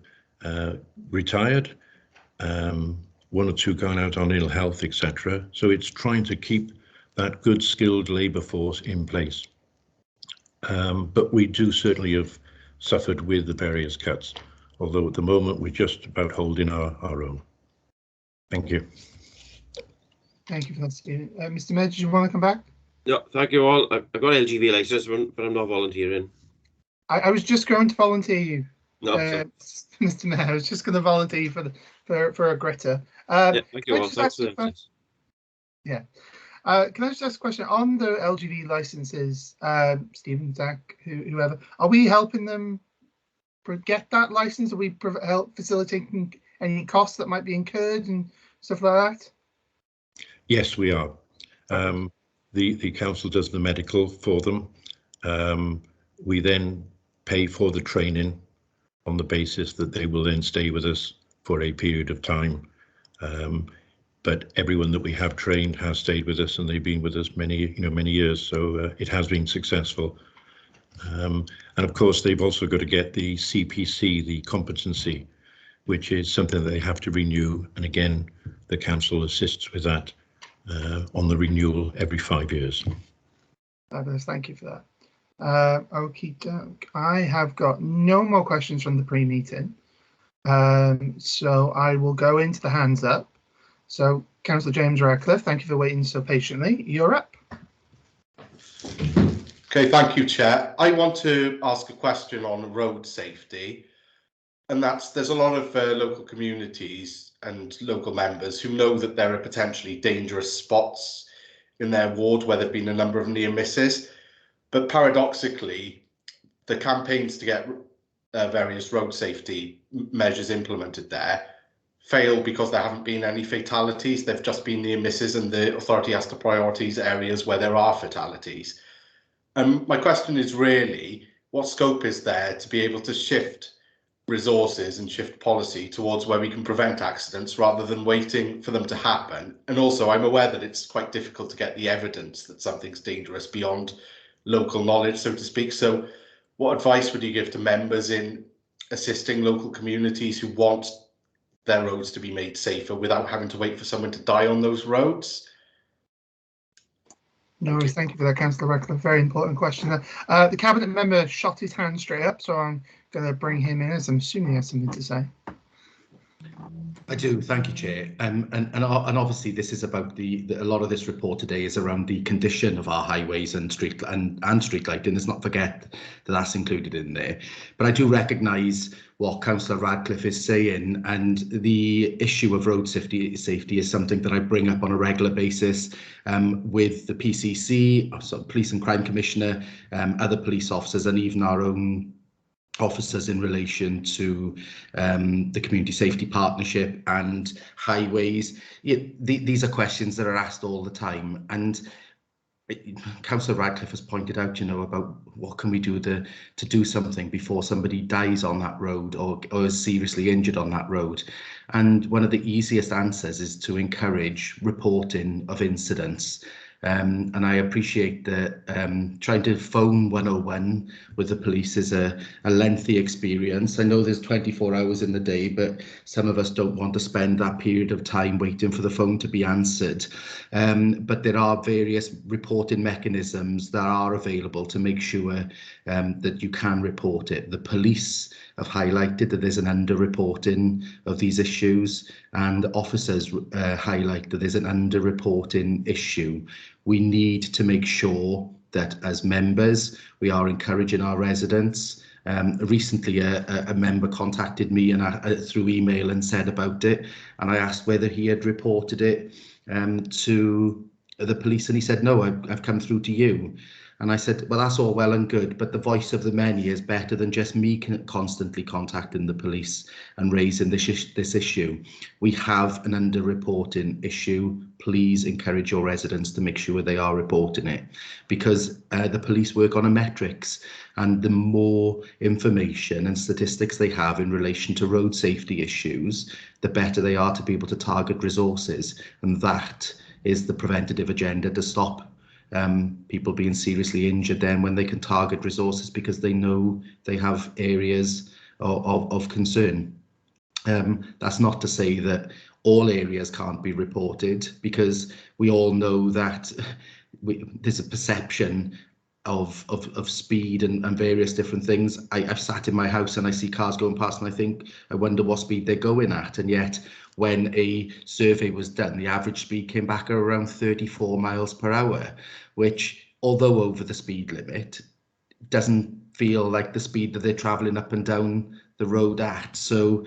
retired, 1 or 2 gone out on ill health, etc. So it's trying to keep that good skilled labour force in place. But we do certainly have suffered with the various cuts, although at the moment we're just about holding our own. Thank you. Thank you for that, Stephen. Mr. Mayor, did you want to come back? No, thank you all. I've got LGV license, but I'm not volunteering. I was just going to volunteer you, No, Mr. Mayor. I was just going to volunteer you for a Greta. yeah, thank you all. Thanks for that. Yeah. Can I just ask a question on the LGV licenses, Stephen, Zach, whoever? Are we helping them get that license? Are we help facilitating any costs that might be incurred and stuff like that? Yes, we are. The council does the medical for them. We then pay for the training on the basis that they will then stay with us for a period of time. But everyone that we have trained has stayed with us, and they've been with us many years. So it has been successful. And of course, they've also got to get the CPC, the competency, which is something that they have to renew. And again, the council assists with that on the renewal every 5 years. Fabulous, thank you for that. Okie doke. I have got no more questions from the pre-meeting. So I will go into the hands up. So, Councillor James Radcliffe, thank you for waiting so patiently. You're up. Okay, thank you, Chair. I want to ask a question on road safety, and there's a lot of local communities and local members who know that there are potentially dangerous spots in their ward where there have been a number of near misses, but paradoxically, the campaigns to get various road safety measures implemented there fail because there haven't been any fatalities. They've just been near misses, and the authority has to prioritise areas where there are fatalities. My question is really, what scope is there to be able to shift resources and shift policy towards where we can prevent accidents rather than waiting for them to happen? And also, I'm aware that it's quite difficult to get the evidence that something's dangerous beyond local knowledge, so to speak. So what advice would you give to members in assisting local communities who want their roads to be made safer without having to wait for someone to die on those roads? No worries, thank you for that, Councillor Radcliffe. Very important question. The Cabinet member shot his hand straight up, so I'm going to bring him in, as I'm assuming he has something to say. I do, thank you, Chair. And obviously this is about a lot of this report today is around the condition of our highways and street lighting. Let's not forget that that's included in there. But I do recognise what Councillor Radcliffe is saying, and the issue of road safety is something that I bring up on a regular basis with the PCC, so Police and Crime Commissioner, other police officers, and even our own officers in relation to the Community Safety Partnership and highways. These are questions that are asked all the time, and Councillor Radcliffe has pointed out, about what can we do to do something before somebody dies on that road or is seriously injured on that road. And one of the easiest answers is to encourage reporting of incidents. And I appreciate that trying to phone 101 with the police is a lengthy experience. I know there's 24 hours in the day, but some of us don't want to spend that period of time waiting for the phone to be answered. But there are various reporting mechanisms that are available to make sure that you can report it. The police have highlighted that there's an under-reporting of these issues, and officers highlight that there's an under-reporting issue. We need to make sure that as members, we are encouraging our residents. Recently, a member contacted me through email and said about it, and I asked whether he had reported it to the police, and he said, no, I've come through to you. And I said, well, that's all well and good, but the voice of the many is better than just me constantly contacting the police and raising this issue. We have an under-reporting issue. Please encourage your residents to make sure they are reporting it, because the police work on a metrics, and the more information and statistics they have in relation to road safety issues, the better they are to be able to target resources. And that is the preventative agenda, to stop people being seriously injured then when they can target resources because they know they have areas of concern. That's not to say that all areas can't be reported, because we all know that there's a perception of speed and various different things. I've sat in my house and I see cars going past and I wonder what speed they're going at, and yet when a survey was done, the average speed came back at around 34 miles per hour, which, although over the speed limit, doesn't feel like the speed that they're traveling up and down the road at. So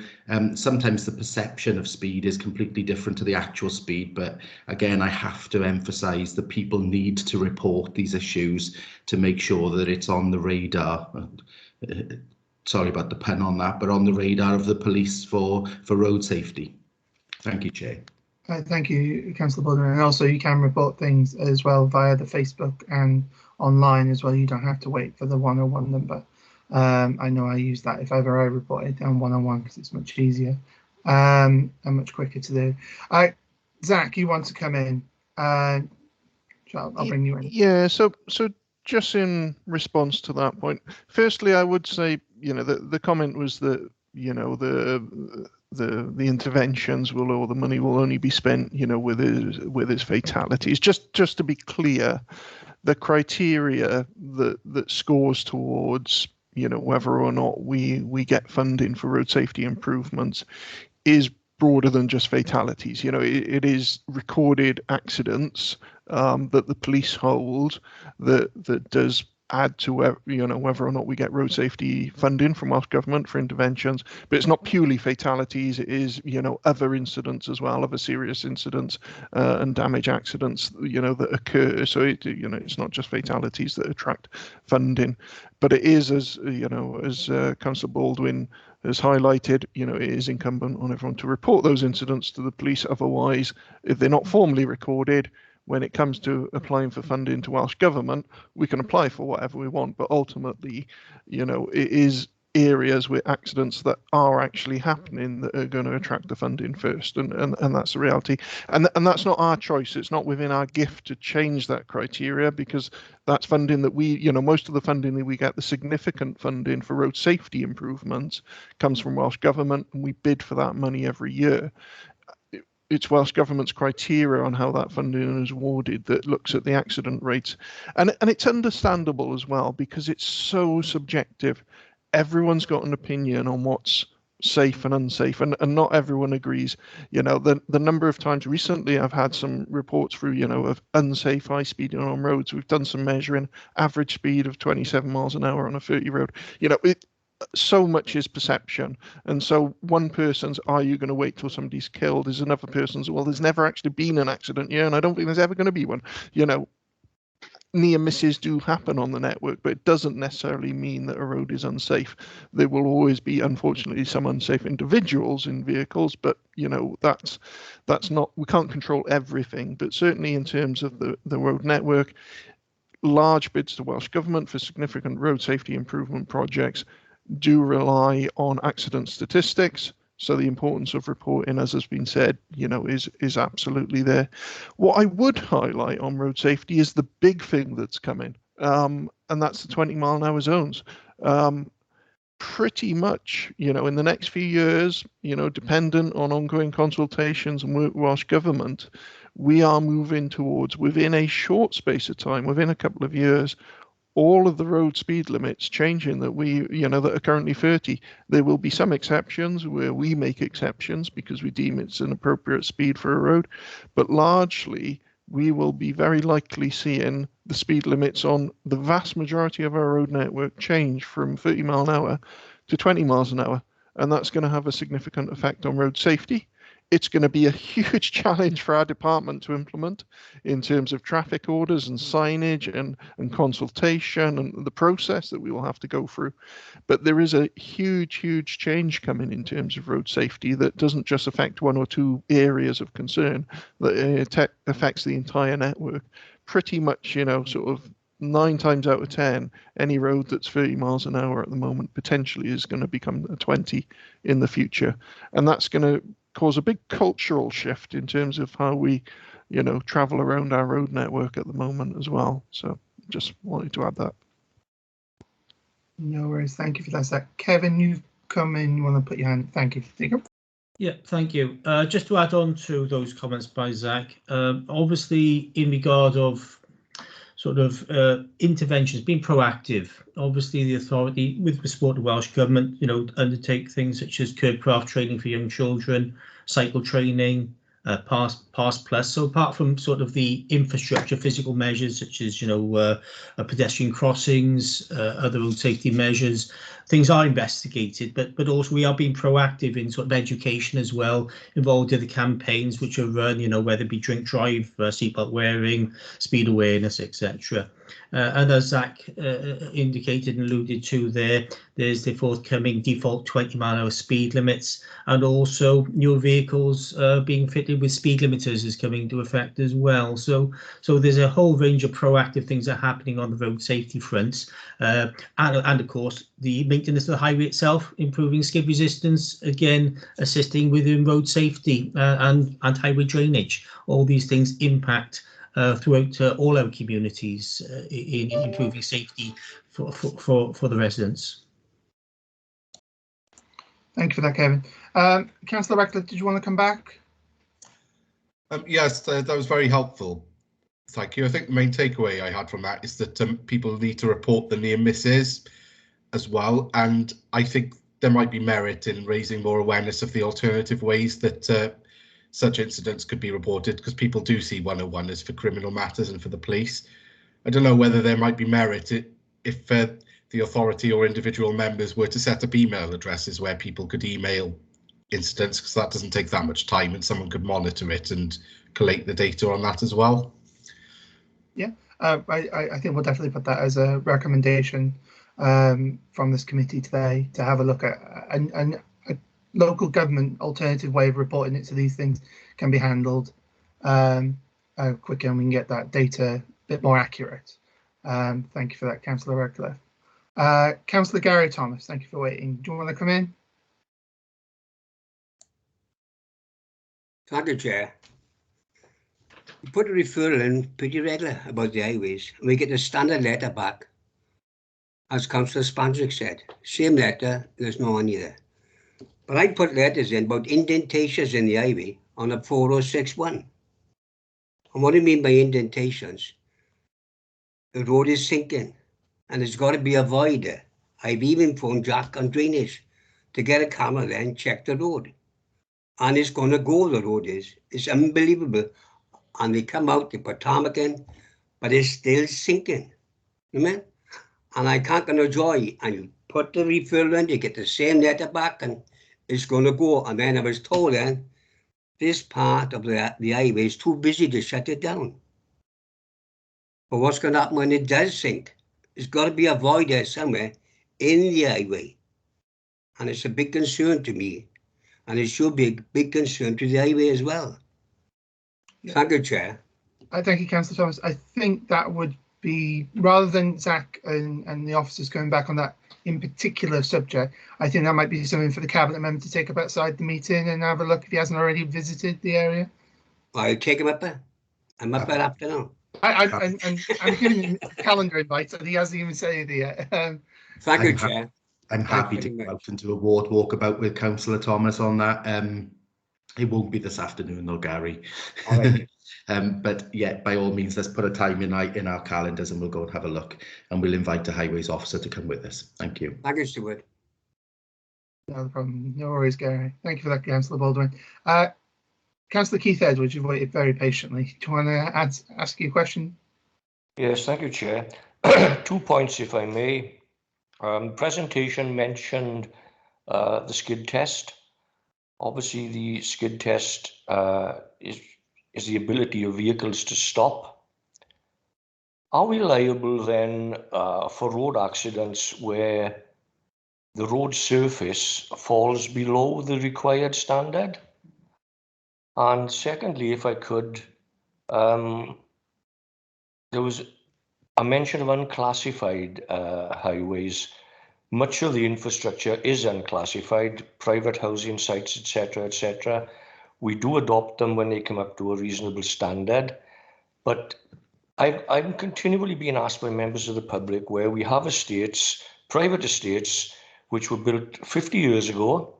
sometimes the perception of speed is completely different to the actual speed. But again, I have to emphasize that people need to report these issues to make sure that it's on the radar. Sorry about the pun on that, but on the radar of the police for road safety. Thank you, Chair. Thank you, Councillor Baldwin. And also you can report things as well via the Facebook and online as well. You don't have to wait for the 101 number. I know I use that if ever I report it down 101 because it's much easier and much quicker to do. Zach, you want to come in? I'll bring you in. Yeah, so just in response to that point, firstly, I would say, the comment was that, the interventions or the money will only be spent, with his fatalities. Just to be clear, the criteria that scores towards, whether or not we get funding for road safety improvements is broader than just fatalities. It is recorded accidents that the police hold that does add to whether or not we get road safety funding from Welsh Government for interventions, but it's not purely fatalities. It is other incidents as well, other serious incidents and damage accidents that occur. So it's not just fatalities that attract funding, but it is, as Councillor Baldwin has highlighted, it is incumbent on everyone to report those incidents to the police. Otherwise, if they're not formally recorded, when it comes to applying for funding to Welsh Government, we can apply for whatever we want, but ultimately, it is areas with accidents that are actually happening that are going to attract the funding first, and that's the reality. And that's not our choice. It's not within our gift to change that criteria, because that's funding that we, most of the funding that we get, the significant funding for road safety improvements, comes from Welsh Government, and we bid for that money every year. It's Welsh Government's criteria on how that funding is awarded that looks at the accident rates. And it's understandable as well, because it's so subjective. Everyone's got an opinion on what's safe and unsafe, and not everyone agrees. The number of times recently I've had some reports through, of unsafe high speeding on roads. We've done some measuring, average speed of 27 miles an hour on a 30 road. So much is perception, and so one person's "are you going to wait till somebody's killed" is another person's "well, there's never actually been an accident yet, and I don't think there's ever going to be one." Near misses do happen on the network, but it doesn't necessarily mean that a road is unsafe. There will always be, unfortunately, some unsafe individuals in vehicles, but that's not, we can't control everything. But certainly in terms of the road network, large bids to Welsh Government for significant road safety improvement projects do rely on accident statistics. So the importance of reporting, as has been said, is absolutely there. What I would highlight on road safety is the big thing that's coming, and that's the 20-mile-an-hour zones. Pretty much, in the next few years, dependent on ongoing consultations and work with Welsh Government, we are moving towards, within a short space of time, within a couple of years, all of the road speed limits changing that that are currently 30. There will be some exceptions where we make exceptions because we deem it's an appropriate speed for a road, but largely we will be very likely seeing the speed limits on the vast majority of our road network change from 30 mile an hour to 20 miles an hour, and that's going to have a significant effect on road safety. It's going to be a huge challenge for our department to implement in terms of traffic orders and signage and consultation and the process that we will have to go through. But there is a huge change coming in terms of road safety that doesn't just affect one or two areas of concern, that affects the entire network. Pretty much, sort of 9 times out of 10, any road that's 30 miles an hour at the moment potentially is going to become a 20 in the future. And that's going to cause a big cultural shift in terms of how we, travel around our road network at the moment as well. So just wanted to add that. No worries. Thank you for that, Zach. Kevin, you've come in. You want to put your hand? Thank you. There you go. Yeah, thank you. Just to add on to those comments by Zach, obviously in regard of sort of interventions, being proactive. Obviously, the authority, with the support of the Welsh Government, undertake things such as curbcraft training for young children, cycle training, Pass Plus. So apart from sort of the infrastructure, physical measures such as pedestrian crossings, other road safety measures, things are investigated. But also we are being proactive in sort of education as well, involved in the campaigns which are run, whether it be drink drive, seatbelt wearing, speed awareness, etc. And as Zach indicated and alluded to there's the forthcoming default 20-mile-an-hour speed limits, and also new vehicles being fitted with speed limiters is coming into effect as well. So there's a whole range of proactive things that are happening on the road safety fronts, and of course the maintenance of the highway itself, improving skid resistance, again assisting within road safety and highway drainage. All these things impact throughout all our communities in improving safety for the residents. Thank you for that, Kevin. Councillor Ratcliffe, did you want to come back? Yes, that was very helpful. Thank you. I think the main takeaway I had from that is that people need to report the near misses as well, and I think there might be merit in raising more awareness of the alternative ways that such incidents could be reported, because people do see 101 as for criminal matters and for the police. I don't know whether there might be merit if the authority or individual members were to set up email addresses where people could email incidents, because that doesn't take that much time and someone could monitor it and collate the data on that as well. Yeah, I think we'll definitely put that as a recommendation from this committee today, to have a look at a local government alternative way of reporting it, so these things can be handled quicker and we can get that data a bit more accurate. Thank you for that, Councillor Ratcliffe. Councillor Gary Thomas, thank you for waiting. Do you want to come in? Thank you, Chair. We put a referral in pretty regular about the highways, and we get a standard letter back. As Councillor Spancic said, same letter, there's no one either. But I put letters in about indentations in the highway on a 4061. And what do you mean by indentations? The road is sinking and there's got to be a void there. I've even phoned Jack on drainage to get a camera there and check the road. And it's going to go, the road is. It's unbelievable. And they come out, they put tarmac in, but it's still sinking. You know? And I can't get no joy. And you put the referral in, you get the same letter back, and it's going to go. And then I was told then, this part of the highway is too busy to shut it down. But what's going to happen when it does sink? There's got to be a void there somewhere in the highway. And it's a big concern to me. And it should be a big concern to the highway as well. Yeah. Thank you, Chair. Thank you, Councillor Thomas. I think that would be, rather than Zach and the officers going back on that in particular subject, I think that might be something for the Cabinet member to take up outside the meeting and have a look if he hasn't already visited the area. I'll take him up there. I'm up there afternoon. I'm giving him a calendar invite and he hasn't even said it yet. Thank you, Chair. I'm happy to go out and do a ward walkabout with Councillor Thomas on that. It won't be this afternoon though, Gary. All right. But yeah, by all means, let's put a time in our calendars and we'll go and have a look, and we'll invite a highways officer to come with us. Thank you. Thank you, Stuart. No problem. No worries, Gary. Thank you for that, Councillor Baldwin. Councillor Keith Edwards, you've waited very patiently. Do you want to ask you a question? Yes, thank you, Chair. 2 points, if I may. Presentation mentioned the skid test. Obviously, the skid test is the ability of vehicles to stop. Are we liable then for road accidents where the road surface falls below the required standard? And secondly, if I could, there was a mention of unclassified highways. Much of the infrastructure is unclassified, private housing sites, etc., etc. We do adopt them when they come up to a reasonable standard, but I'm continually being asked by members of the public where we have estates, private estates, which were built 50 years ago.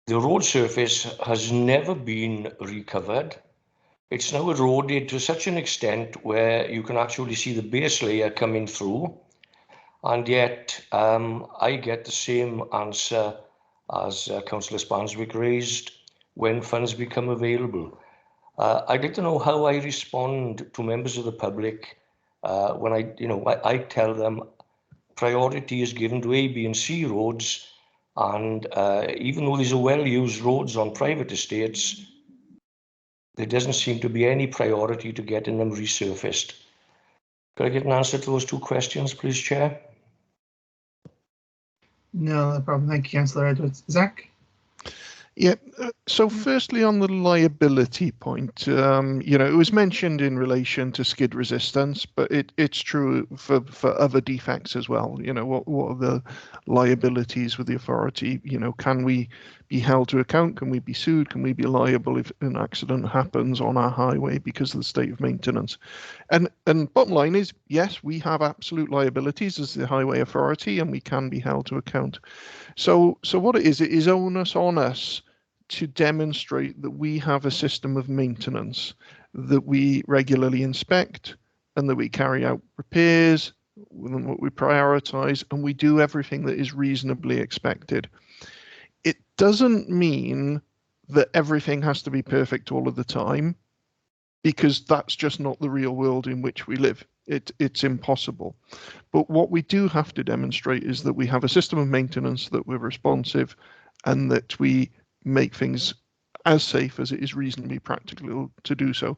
The road surface has never been recovered. it's now eroded to such an extent where you can actually see the base layer coming through, and yet I get the same answer as Councillor Spanswick raised when funds become available. I'd like to know how I respond to members of the public when I tell them priority is given to A, B and C roads, and even though these are well-used roads on private estates, there doesn't seem to be any priority to getting them resurfaced. Could I get an answer to those two questions, please, Chair? No problem. Thank you, Councillor Edwards. Zach? Yeah, so firstly on the liability point, it was mentioned in relation to skid resistance, but it's true for other defects as well. What are the liabilities with the authority? Can we be held to account? Can we be sued? Can we be liable if an accident happens on our highway because of the state of maintenance? And bottom line is, yes, we have absolute liabilities as the highway authority, and we can be held to account. So what it is onus on us to demonstrate that we have a system of maintenance, that we regularly inspect, and that we carry out repairs, what we prioritize, and we do everything that is reasonably expected. It doesn't mean that everything has to be perfect all of the time, because that's just not the real world in which we live. It's impossible. But what we do have to demonstrate is that we have a system of maintenance, that we're responsive, and that we make things as safe as it is reasonably practical to do so.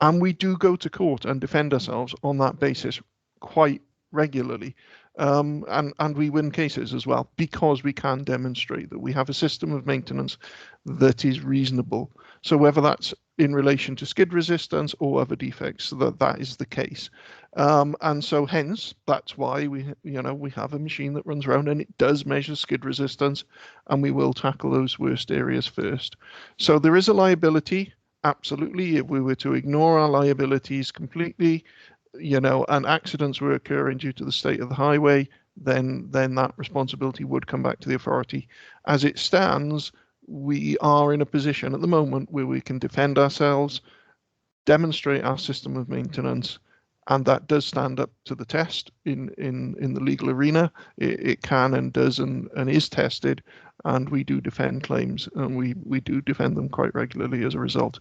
And we do go to court and defend ourselves on that basis quite regularly. And we win cases as well, because we can demonstrate that we have a system of maintenance that is reasonable. So whether that's in relation to skid resistance or other defects, that is the case. And so hence, that's why we have a machine that runs around and it does measure skid resistance, and we will tackle those worst areas first. So there is a liability, absolutely. If we were to ignore our liabilities completely, and accidents were occurring due to the state of the highway, then that responsibility would come back to the authority. As it stands, we are in a position at the moment where we can defend ourselves, demonstrate our system of maintenance, and that does stand up to the test in the legal arena. It can and does and is tested, and we do defend claims, and we do defend them quite regularly as a result.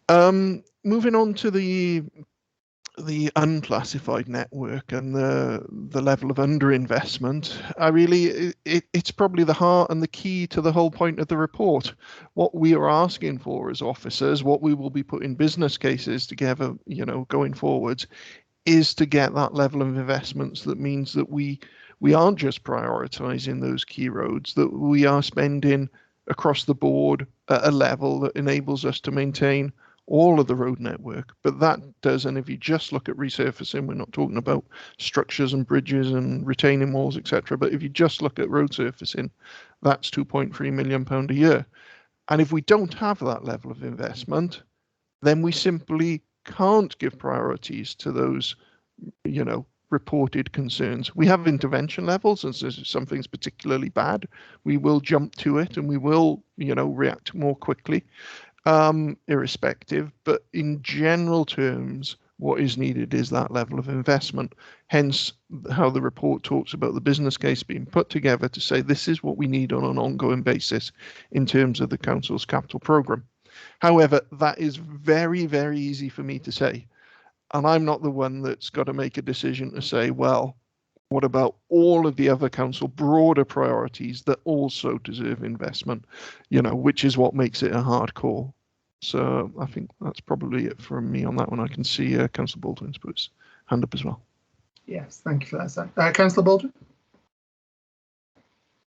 Moving on to the unclassified network and the level of underinvestment, it's probably the heart and the key to the whole point of the report. What we are asking for as officers, what we will be putting business cases together, going forwards, is to get that level of investments. That means that we aren't just prioritizing those key roads, that we are spending across the board at a level that enables us to maintain all of the road network. But that does, and if you just look at resurfacing, we're not talking about structures and bridges and retaining walls, etc. But if you just look at road surfacing, that's £2.3 million a year. And if we don't have that level of investment, then we simply can't give priorities to those, reported concerns. We have intervention levels, and so if something's particularly bad, we will jump to it and we will, react more quickly. Irrespective, but in general terms, what is needed is that level of investment. Hence, how the report talks about the business case being put together to say this is what we need on an ongoing basis in terms of the council's capital programme. However, that is very, very easy for me to say, and I'm not the one that's got to make a decision to say, well, what about all of the other council broader priorities that also deserve investment, which is what makes it a hard call. So I think that's probably it from me on that one. I can see Councillor Baldwin's put his hand up as well. Yes, thank you for that, Zach. Councillor Baldwin?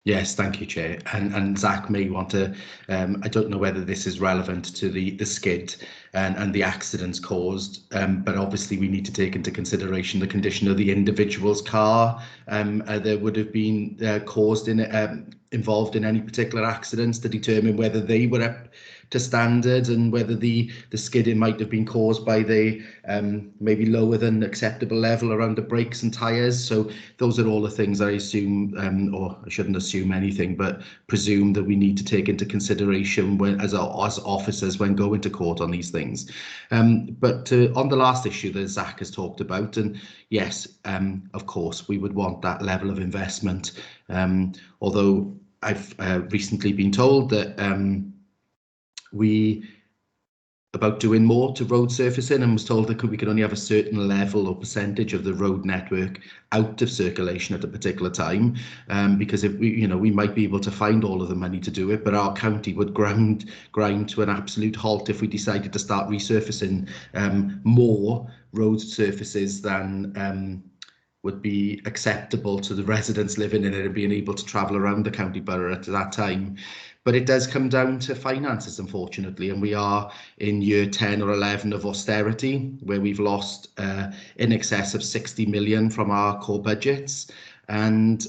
Yes, thank you, Chair. And Zach may want to, I don't know whether this is relevant to the skid and the accidents caused, but obviously we need to take into consideration the condition of the individual's car that would have been caused in involved in any particular accidents to determine whether they were to standard, and whether the skidding might have been caused by the maybe lower than acceptable level around the brakes and tyres. So those are all the things I assume, or I shouldn't assume anything, but presume that we need to take into consideration when, as officers, when going to court on these things. But on the last issue that Zach has talked about, and yes, of course, we would want that level of investment. Although I've recently been told that we about doing more to road surfacing, and was told that we could only have a certain level or percentage of the road network out of circulation at a particular time, because if we, we might be able to find all of the money to do it, but our county would grind to an absolute halt if we decided to start resurfacing more road surfaces than would be acceptable to the residents living in it and being able to travel around the county borough at that time. But it does come down to finances, unfortunately, and we are in year 10 or 11 of austerity, where we've lost in excess of 60 million from our core budgets. And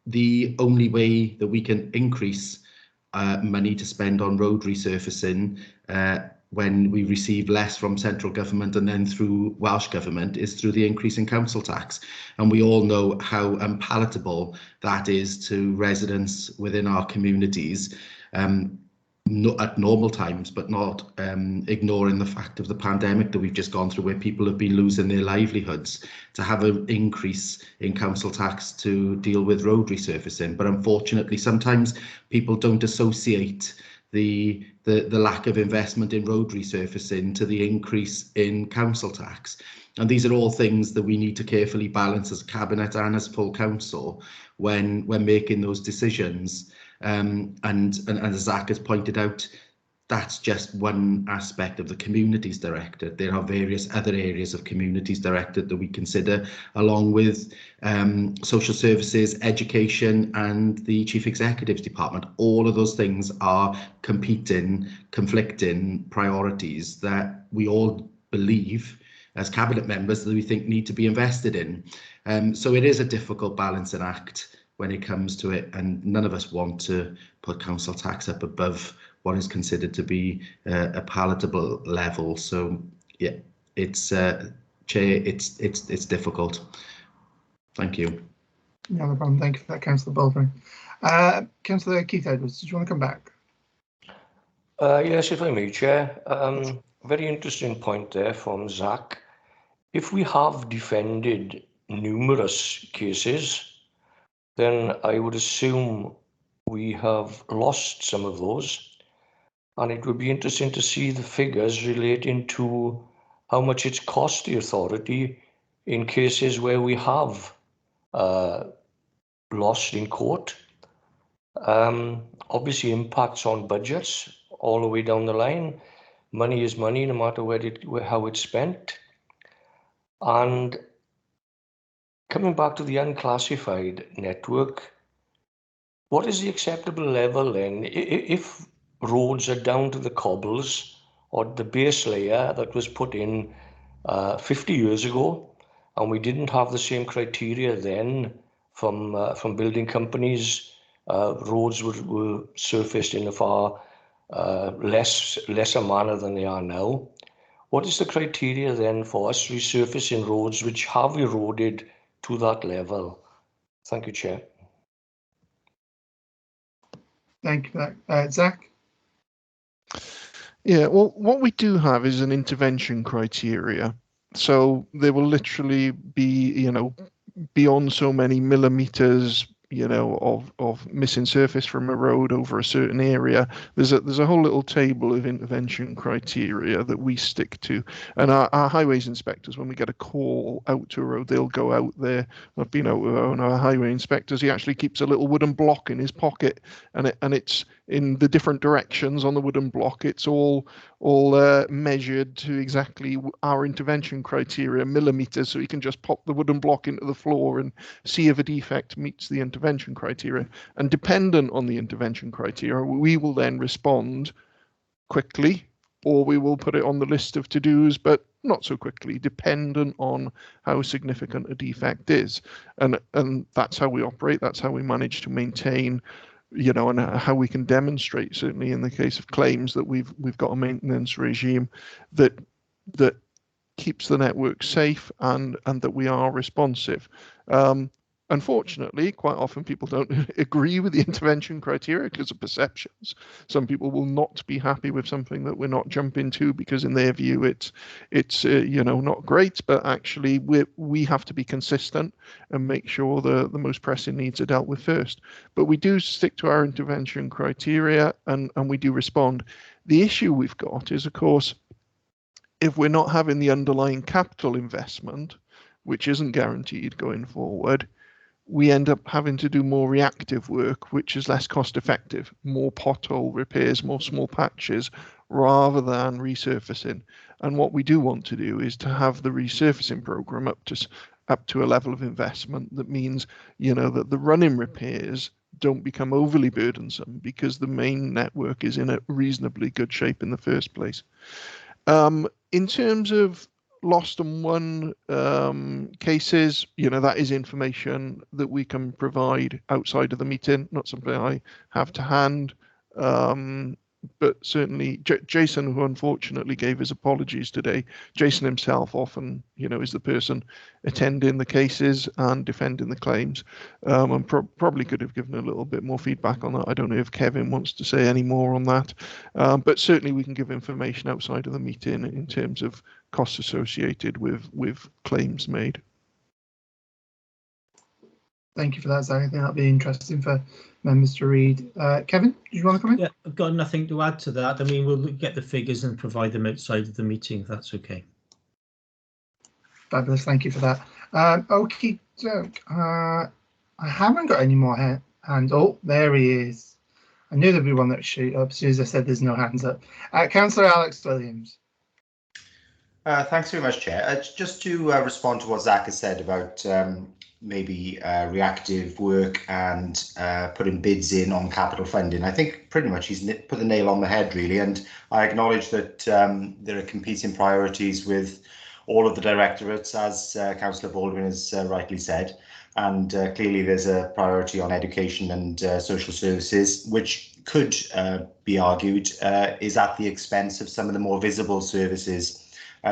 the only way that we can increase money to spend on road resurfacing when we receive less from central government and then through Welsh government is through the increase in council tax. And we all know how unpalatable that is to residents within our communities at normal times, but not ignoring the fact of the pandemic that we've just gone through, where people have been losing their livelihoods, to have an increase in council tax to deal with road resurfacing. But unfortunately, sometimes people don't associate the lack of investment in road resurfacing to the increase in council tax. And these are all things that we need to carefully balance as Cabinet and as full council when making those decisions. And as Zach has pointed out, that's just one aspect of the Communities Directorate. There are various other areas of Communities Directorate that we consider, along with social services, education, and the Chief Executive's Department. All of those things are conflicting priorities that we all believe as Cabinet members that we think need to be invested in. So it is a difficult balancing act when it comes to it, and none of us want to put council tax up above what is considered to be a palatable level. So yeah, it's Chair, it's difficult. Thank you. No problem. Thank you for that, Councillor Baldwin. Councillor Keith Edwards, did you want to come back? Yes, if I may, Chair. Very interesting point there from Zach. If we have defended numerous cases, then I would assume we have lost some of those. And it would be interesting to see the figures relating to how much it's cost the authority in cases where we have lost in court. Obviously impacts on budgets all the way down the line. Money is money, no matter how it's spent. And coming back to the unclassified network, what is the acceptable level then? If roads are down to the cobbles or the base layer that was put in 50 years ago, and we didn't have the same criteria then from building companies, roads were surfaced in a far lesser manner than they are now. What is the criteria then for us resurfacing roads which have eroded to that level? Thank you, Chair. Thank you for that. Zach? Yeah, well, what we do have is an intervention criteria. So there will literally be, beyond so many millimeters, of missing surface from a road over a certain area. There's a whole little table of intervention criteria that we stick to. And our highways inspectors, when we get a call out to a road, they'll go out there. I've been out with one of our highway inspectors. He actually keeps a little wooden block in his pocket, and it's in the different directions on the wooden block. It's all measured to exactly our intervention criteria, millimeters, so you can just pop the wooden block into the floor and see if a defect meets the intervention criteria. And dependent on the intervention criteria, we will then respond quickly, or we will put it on the list of to-dos, but not so quickly, dependent on how significant a defect is. And that's how we operate. That's how we manage to maintain and how we can demonstrate, certainly in the case of claims, that we've got a maintenance regime that keeps the network safe and that we are responsive. Unfortunately, quite often people don't agree with the intervention criteria because of perceptions. Some people will not be happy with something that we're not jumping to because in their view it's not great, but actually we have to be consistent and make sure the most pressing needs are dealt with first. But we do stick to our intervention criteria and we do respond. The issue we've got is, of course, if we're not having the underlying capital investment, which isn't guaranteed going forward, we end up having to do more reactive work, which is less cost effective, more pothole repairs, more small patches, rather than resurfacing. And what we do want to do is to have the resurfacing program up to a level of investment that means, that the running repairs don't become overly burdensome because the main network is in a reasonably good shape in the first place. In terms of lost and won cases, that is information that we can provide outside of the meeting, not something I have to hand. But certainly Jason, who unfortunately gave his apologies today, Jason himself often, is the person attending the cases and defending the claims, and probably could have given a little bit more feedback on that. I don't know if Kevin wants to say any more on that, but certainly we can give information outside of the meeting in terms of costs associated with claims made. Thank you for that, Zach. I think that'll be interesting for members to read. Kevin, do you want to come in? Yeah, I've got nothing to add to that. I mean, we'll get the figures and provide them outside of the meeting, if that's okay. Fabulous, thank you for that. Okay, I haven't got any more hands. Oh, there he is. I knew there'd be one that would shoot up as soon as I said there's no hands up. Councillor Alex Williams. Thanks very much, Chair. Just to respond to what Zach has said about maybe reactive work and putting bids in on capital funding. I think pretty much he's put the nail on the head, really, and I acknowledge that there are competing priorities with all of the directorates, as Councillor Baldwin has rightly said, and clearly there's a priority on education and social services, which could be argued is at the expense of some of the more visible services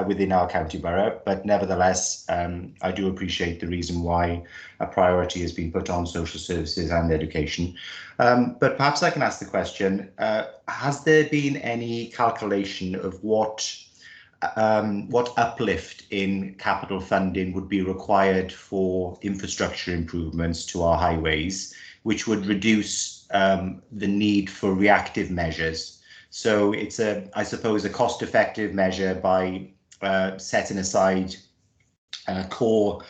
within our county borough, but nevertheless, I do appreciate the reason why a priority has been put on social services and education. But perhaps I can ask the question, has there been any calculation of what uplift in capital funding would be required for infrastructure improvements to our highways, which would reduce the need for reactive measures? So it's I suppose, a cost-effective measure by setting aside core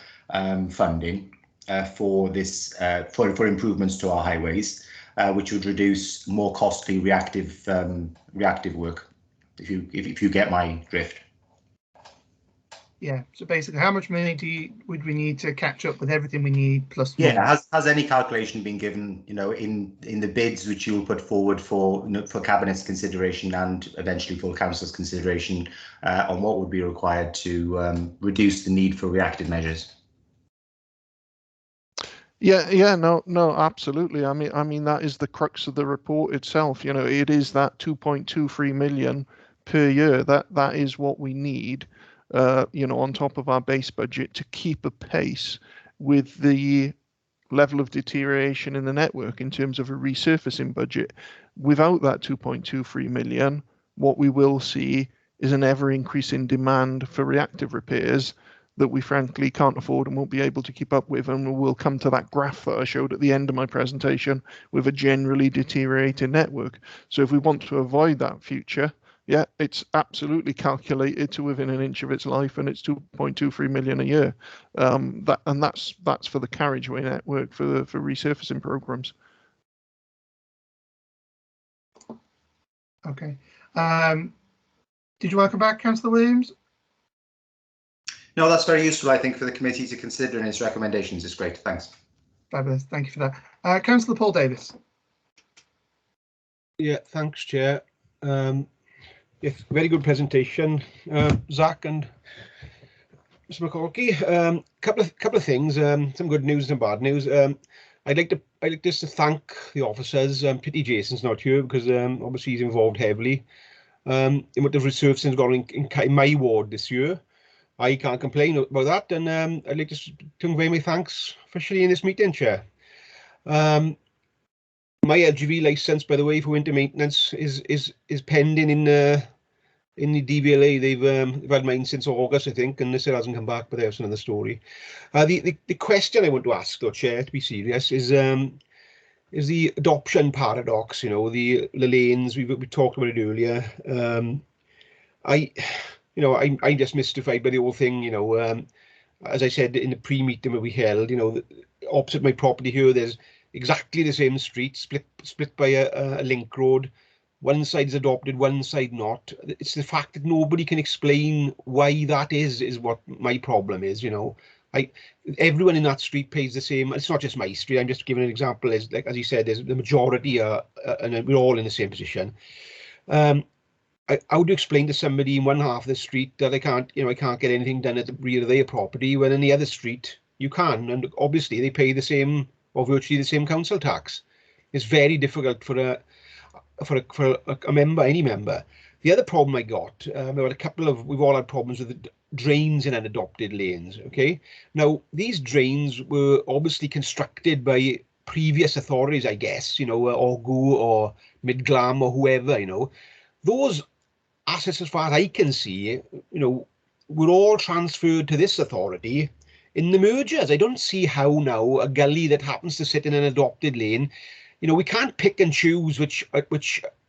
funding for this for improvements to our highways, which would reduce more costly reactive work. If you get my drift. Yeah. So basically, how much money would we need to catch up with everything we need plus? Yeah. Has any calculation been given? In the bids which you will put forward for Cabinet's consideration and eventually for Council's consideration on what would be required to reduce the need for reactive measures? Yeah, no, absolutely. I mean that is the crux of the report itself. It is that 2.23 million per year. That is what we need. On top of our base budget to keep a pace with the level of deterioration in the network in terms of a resurfacing budget. Without that 2.23 million, what we will see is an ever increasing demand for reactive repairs that we frankly can't afford and won't be able to keep up with. And we'll come to that graph that I showed at the end of my presentation with a generally deteriorating network. So if we want to avoid that future, yeah, it's absolutely calculated to within an inch of its life, and it's 2.23 million a year. That's for the carriageway network for resurfacing programs. Okay. Did you want to come back, Councillor Williams? No, that's very useful, I think, for the committee to consider in its recommendations. It's great. Thanks. Fabulous. Thank you for that. Councillor Paul Davis. Yeah, thanks, Chair. Yes, very good presentation, Zach and Mr. McCorkey. Couple of things, some good news and bad news. I'd like to I'd like just to thank the officers. Pity Jason's not here because obviously he's involved heavily in what the resurfacing's got in my ward this year. I can't complain about that, and I'd like to convey my thanks officially in this meeting, Chair. My LGV licence, by the way, for winter maintenance is pending in the DVLA. They've had mine since August, I think, and this hasn't come back, but that's another story. The question I want to ask, though, Chair, to be serious, is the adoption paradox. You know, the lanes we talked about it earlier. I'm just mystified by the whole thing. You know, as I said in the pre-meeting that we held, you know, opposite my property here, there's exactly the same street, split by a link road. One side is adopted, one side not. It's the fact that nobody can explain why that is what my problem is. You know, everyone in that street pays the same. It's not just my street. I'm just giving an example. As you said, there's the majority are, and we're all in the same position. How do you explain to somebody in one half of the street that I can't get anything done at the rear of their property when in the other street you can? And obviously they pay the same or virtually the same council tax. It's very difficult for a member, any member. The other problem I got, we've all had problems with the drains in unadopted lanes. Okay, now these drains were obviously constructed by previous authorities, I guess, you know, Orgu or Midglam or whoever, you know. Those assets, as far as I can see, you know, were all transferred to this authority in the mergers. I don't see how now a gully that happens to sit in an adopted lane, you know, we can't pick and choose which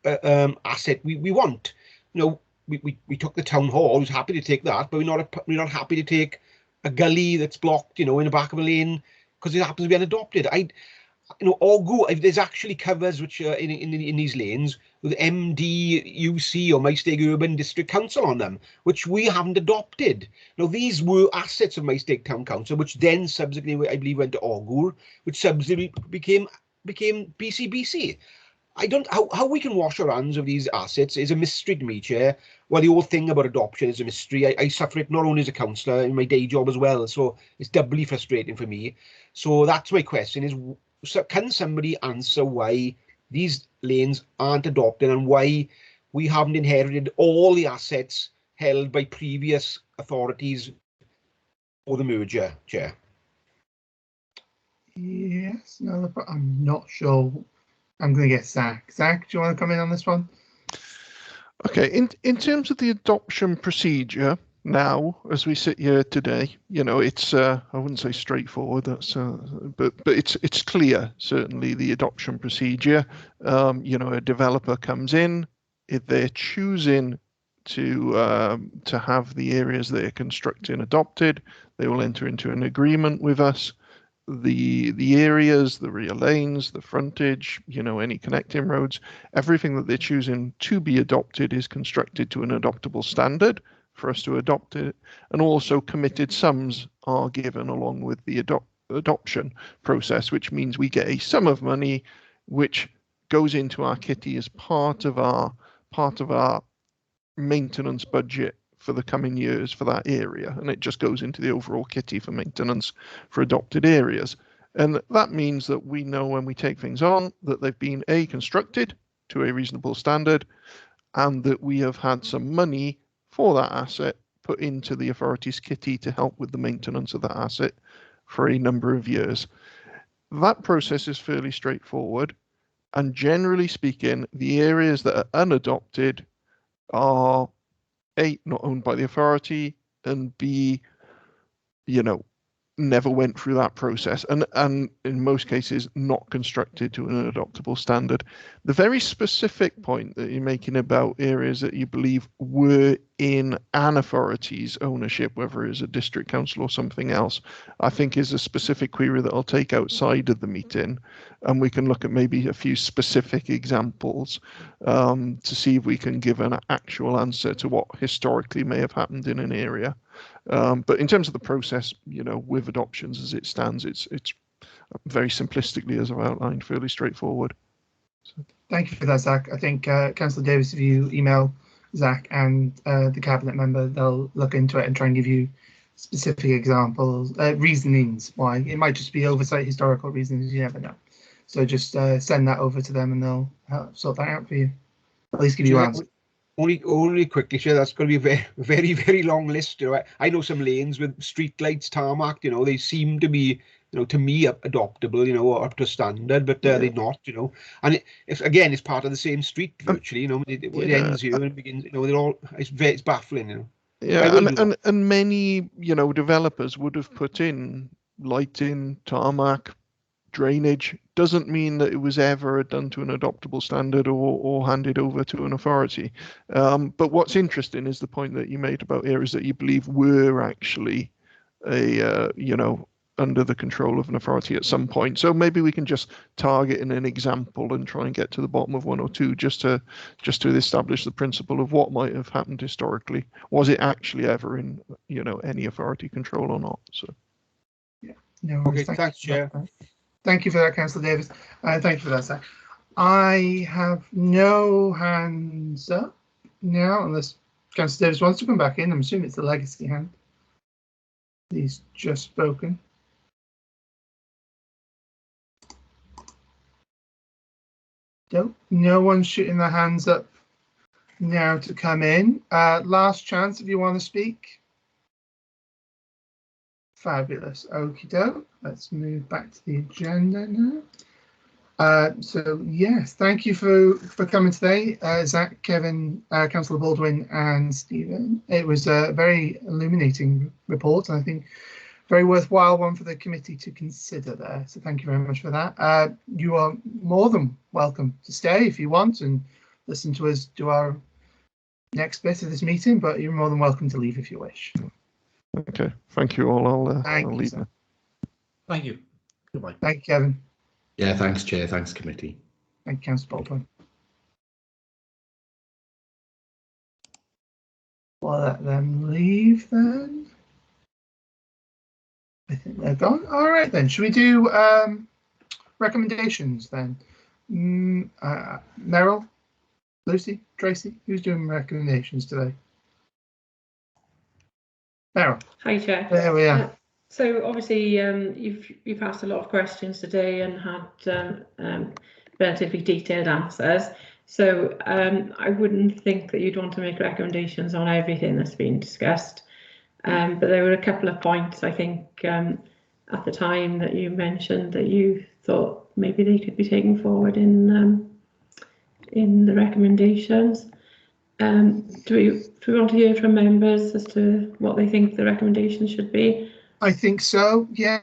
asset we want. You know, we took the town hall. Who's happy to take that, but we're not happy to take a gully that's blocked, you know, in the back of a lane because it happens to be unadopted. You know, Orgu, there's actually covers which are in these lanes with MDUC or Maesteg Urban District Council on them, which we haven't adopted. Now, these were assets of Maesteg Town Council, which then subsequently, I believe, went to Orgu, which subsequently became BCBC. How we can wash our hands of these assets is a mystery to me, Chair. Well, the whole thing about adoption is a mystery. I suffer it not only as a councillor, in my day job as well, so it's doubly frustrating for me. So that's my question is, so can somebody answer why these lanes aren't adopted and why we haven't inherited all the assets held by previous authorities for the merger, Chair? Yes, no, I'm not sure. I'm going to get Zach. Zach, do you want to come in on this one? Okay, in terms of the adoption procedure, now, as we sit here today, you know, it's I wouldn't say straightforward. That's but it's clear. Certainly, the adoption procedure. You know, a developer comes in, if they're choosing to have the areas they're constructing adopted, they will enter into an agreement with us. The areas, the rear lanes, the frontage, you know, any connecting roads, everything that they're choosing to be adopted is constructed to an adoptable standard for us to adopt it, and also committed sums are given along with the adoption process, which means we get a sum of money which goes into our kitty as part of our maintenance budget for the coming years for that area, and it just goes into the overall kitty for maintenance for adopted areas. And that means that we know when we take things on that they've been constructed to a reasonable standard, and that we have had some money for that asset put into the authority's kitty to help with the maintenance of that asset for a number of years. That process is fairly straightforward, and generally speaking, the areas that are unadopted are A, not owned by the authority, and B, you know, never went through that process, and in most cases not constructed to an adoptable standard. The very specific point that you're making about areas that you believe were in an authority's ownership, whether it's a district council or something else, I think is a specific query that I'll take outside of the meeting, and we can look at maybe a few specific examples to see if we can give an actual answer to what historically may have happened in an area. But in terms of the process, you know, with adoptions as it stands, it's very simplistically, as I've outlined, fairly straightforward. So. Thank you for that, Zach. I think Councillor Davis, if you email Zach and the cabinet member, they'll look into it and try and give you specific examples, reasonings why. It might just be oversight, historical reasons, you never know. So just send that over to them and they'll help sort that out for you. At least give you answers. Only quickly, sure, that's going to be a very long list. You know, I know some lanes with street lights tarmac. You know, they seem to be, you know, to me adoptable. You know, or up to standard, but they're not. You know, and it's part of the same street virtually. You know, it ends here and begins. You know, they're all. It's baffling. You know. Yeah, and many, you know, developers would have put in lighting, tarmac, drainage. Doesn't mean that it was ever done to an adoptable standard or handed over to an authority. But what's interesting is the point that you made about areas that you believe were actually you know, under the control of an authority at some point. So maybe we can just target in an example and try and get to the bottom of one or two just to establish the principle of what might have happened historically. Was it actually ever in, you know, any authority control or not? So yeah, no worries. Okay, thanks, Chair. Thank you for that, Councillor Davis. Thank you for that, Zach. I have no hands up now, unless Councillor Davis wants to come back in. I'm assuming it's the legacy hand. He's just spoken. No one's shooting their hands up now to come in. Last chance if you want to speak. Fabulous. Okie doke. Let's move back to the agenda now. So yes, thank you for coming today, Zach, Kevin, Councillor Baldwin, and Stephen. It was a very illuminating report, and I think very worthwhile one for the committee to consider there. So thank you very much for that. You are more than welcome to stay if you want and listen to us do our next bit of this meeting, but you're more than welcome to leave if you wish. Okay, thank you all. I'll leave now. Thank you. Goodbye. Thank you, Kevin. Yeah, thanks, Chair. Thanks, committee. Thank you, Councillor Baldwin. Well, let them leave then. I think they're gone. All right then. Should we do recommendations then? Meryl, Lucy, Tracy, who's doing recommendations today? Meryl. Hi, Chair. There we are. So obviously you've asked a lot of questions today and had relatively detailed answers. So I wouldn't think that you'd want to make recommendations on everything that's been discussed. But there were a couple of points, I think, at the time that you mentioned that you thought maybe they could be taken forward in the recommendations. Do we want to hear from members as to what they think the recommendations should be? I think so, yeah.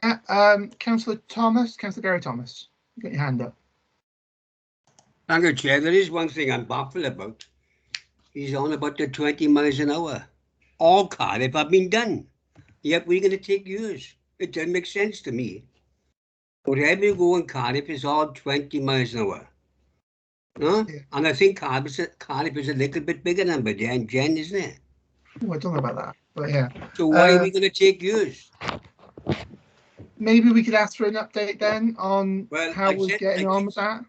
Councillor Gary Thomas, you got your hand up. Thank you, Chair. There is one thing I'm baffled about. He's on about the 20 miles an hour. All Cardiff have been done. Yet we're going to take years. It doesn't make sense to me. Wherever you go in Cardiff is all 20 miles an hour. No? Yeah. And I think Cardiff is a little bit bigger than Jen, isn't it? Oh, I don't know about that, but yeah. So why are we going to take years? Maybe we could ask for an update then on how we're getting on with that.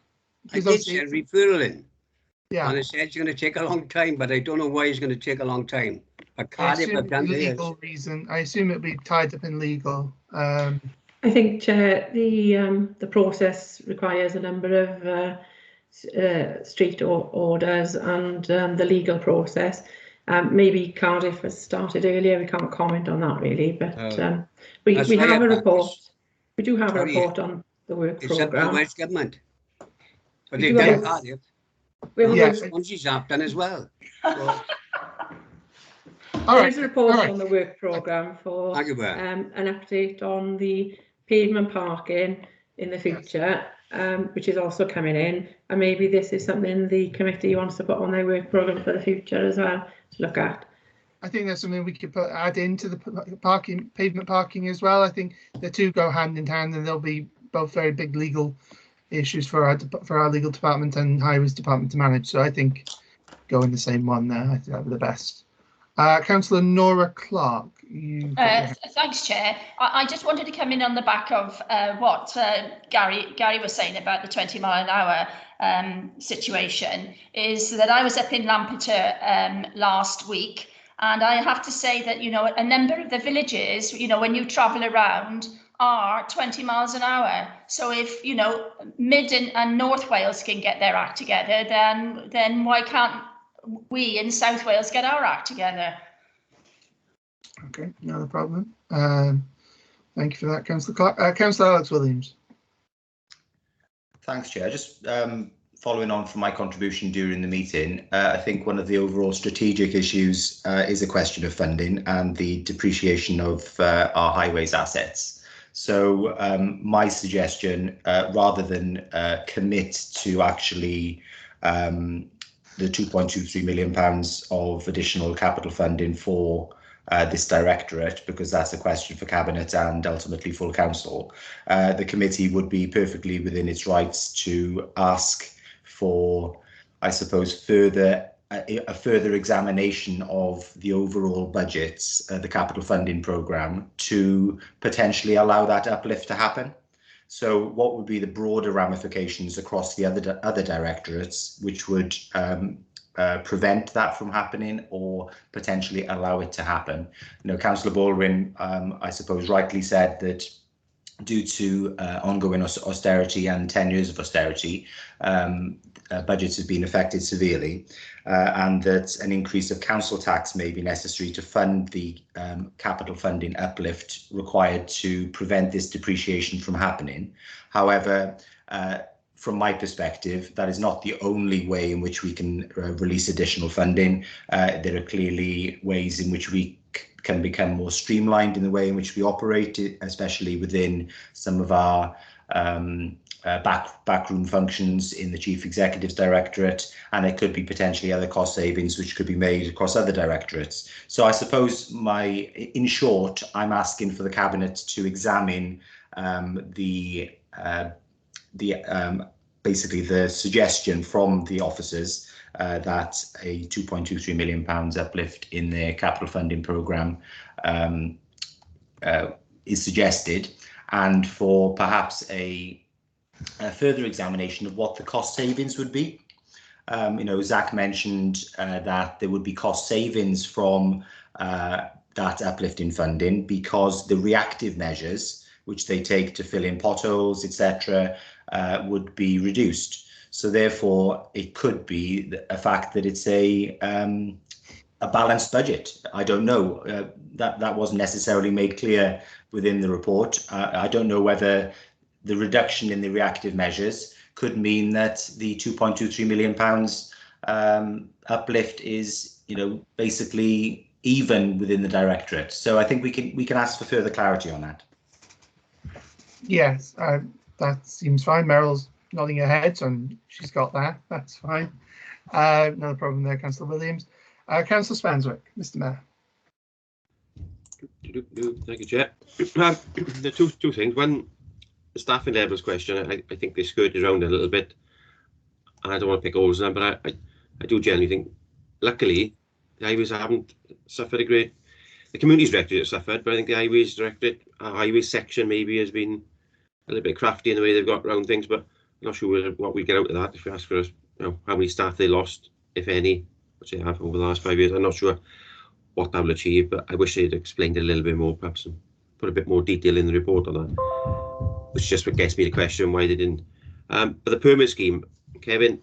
I did send referral in. Yeah. And I said it's going to take a long time, but I don't know why it's going to take a long time. But Cardiff have done legal reason. I assume it'll be tied up in legal. I think, Chair, the process requires a number of street orders and the legal process. Maybe Cardiff has started earlier. We can't comment on that really, but we have a report. We do have a report on the work programme. It's up to the Welsh Government. But they've done Cardiff. Sponges have done as well. So. There is a report on the work programme for an update on the pavement parking in the future, which is also coming in. And maybe this is something the committee wants to put on their work programme for the future as well to look at. I think that's something we could add into the pavement parking as well. I think the two go hand in hand, and there'll be both very big legal issues for our legal department and highways department to manage. So I think go in the same one there. I think that would be the best. Councillor Nora Clark. Thanks, Chair. I just wanted to come in on the back of what Gary was saying about the 20 mile an hour situation. Is that I was up in Lampeter last week, and I have to say that, you know, a number of the villages, you know, when you travel around, are 20 miles an hour. So if, you know, Mid and North Wales can get their act together, then why can't we in South Wales get our act together? Okay, no problem. Thank you for that, Councillor Clark. Councillor Alex Williams. Thanks, Chair. Just following on from my contribution during the meeting, I think one of the overall strategic issues is a question of funding and the depreciation of our highways assets. So my suggestion, rather than commit to actually the £2.23 million of additional capital funding for this directorate, because that's a question for Cabinet and ultimately full council, the committee would be perfectly within its rights to ask for, I suppose, a further examination of the overall budgets, the capital funding programme, to potentially allow that uplift to happen. So what would be the broader ramifications across the other directorates, which would prevent that from happening or potentially allow it to happen? You know, Councillor Baldwin, I suppose, rightly said that due to ongoing austerity and 10 years of austerity, budgets have been affected severely, and that an increase of council tax may be necessary to fund the capital funding uplift required to prevent this depreciation from happening. However, from my perspective, that is not the only way in which we can release additional funding. There are clearly ways in which we can become more streamlined in the way in which we operate, especially within some of our backroom functions in the Chief Executive's Directorate, and there could be potentially other cost savings which could be made across other directorates. So I suppose in short, I'm asking for the Cabinet to examine basically the suggestion from the officers that a £2.23 million uplift in their capital funding programme is suggested, and for perhaps a further examination of what the cost savings would be. You know, Zach mentioned that there would be cost savings from that uplift in funding because the reactive measures which they take to fill in potholes, etc., would be reduced. So therefore, it could be a fact that it's a balanced budget. I don't know. That wasn't necessarily made clear within the report. I don't know whether the reduction in the reactive measures could mean that the £2.23 million uplift is, you know, basically even within the directorate. So I think we can ask for further clarity on that. Yes, that seems fine. Meryl's nodding her head, so she's got that. That's fine. No problem there, Councillor Williams. Councillor Spanswick, Mr. Mayor. Thank you, Chair. The two things. One, the staffing levels question. I think they skirted around a little bit. I don't want to pick holes in them, but I do generally think, luckily, the highways haven't suffered a great. The communities directorate has suffered, but I think the highways directorate, highways section maybe has been a little bit crafty in the way they've got around things, but I'm not sure what we get out of that. If you ask for us, you know, how many staff they lost, if any, which they have over the last 5 years, I'm not sure what that will achieve, but I wish they'd explained it a little bit more, perhaps, and put a bit more detail in the report on that, which just what gets me the question why they didn't. But the permit scheme, Kevin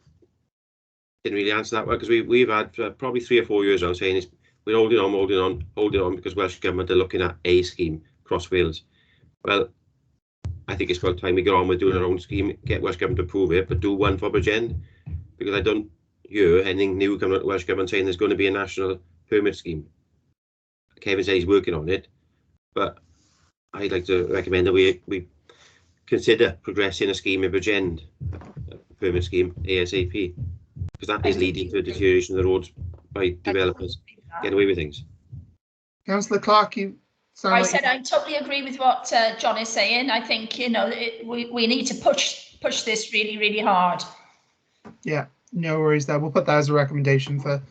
didn't really answer that one, because we've had probably 3 or 4 years now saying we're holding on because Welsh Government are looking at a scheme across Wales. Well, I think it's about time we get on with doing our own scheme, get Welsh Government to approve it, but do one for Bridgend, because I don't hear anything new coming out of Welsh Government saying there's going to be a national permit scheme. Kevin said he's working on it, but I'd like to recommend that we consider progressing a scheme in Bridgend, a permit scheme ASAP, because that is leading to a deterioration of the roads by developers getting away with things. Councillor Clark, you sound I like said I totally agree with what John is saying. I think, you know, we need to push this really, really hard. Yeah, no worries there. We'll put that as a recommendation for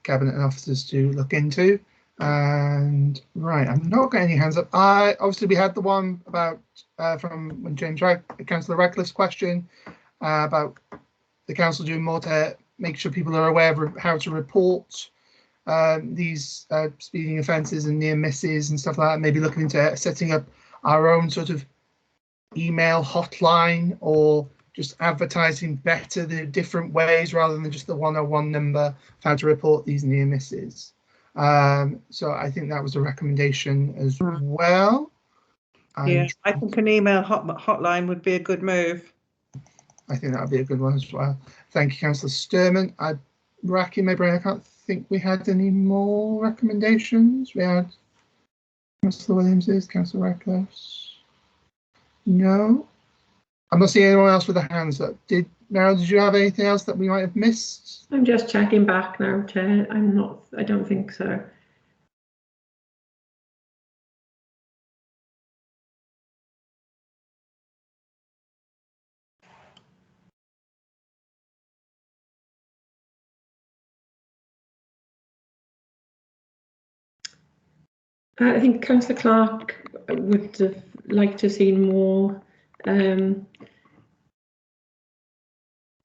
Cabinet and officers to look into. And right, I'm not getting any hands up. Obviously we had the one about from when James Councillor Radcliffe's question about the council doing more to make sure people are aware of how to report these speeding offences and near misses and stuff like that. Maybe looking into setting up our own sort of email hotline, or just advertising better the different ways rather than just the 101 number of how to report these near misses. So I think that was a recommendation as well. Yeah, I think an email hotline would be a good move. I think that would be a good one as well. Thank you, Councillor Sturman. I'm racking my brain. I can't think we had any more recommendations. We had Councillor Williams's, Councillor Radcliffe's. No, I'm not seeing anyone else with their hands up. Meryl, did you have anything else that we might have missed? I'm just checking back now, Chair. I don't think so. I think Councillor Clark would have liked to have seen more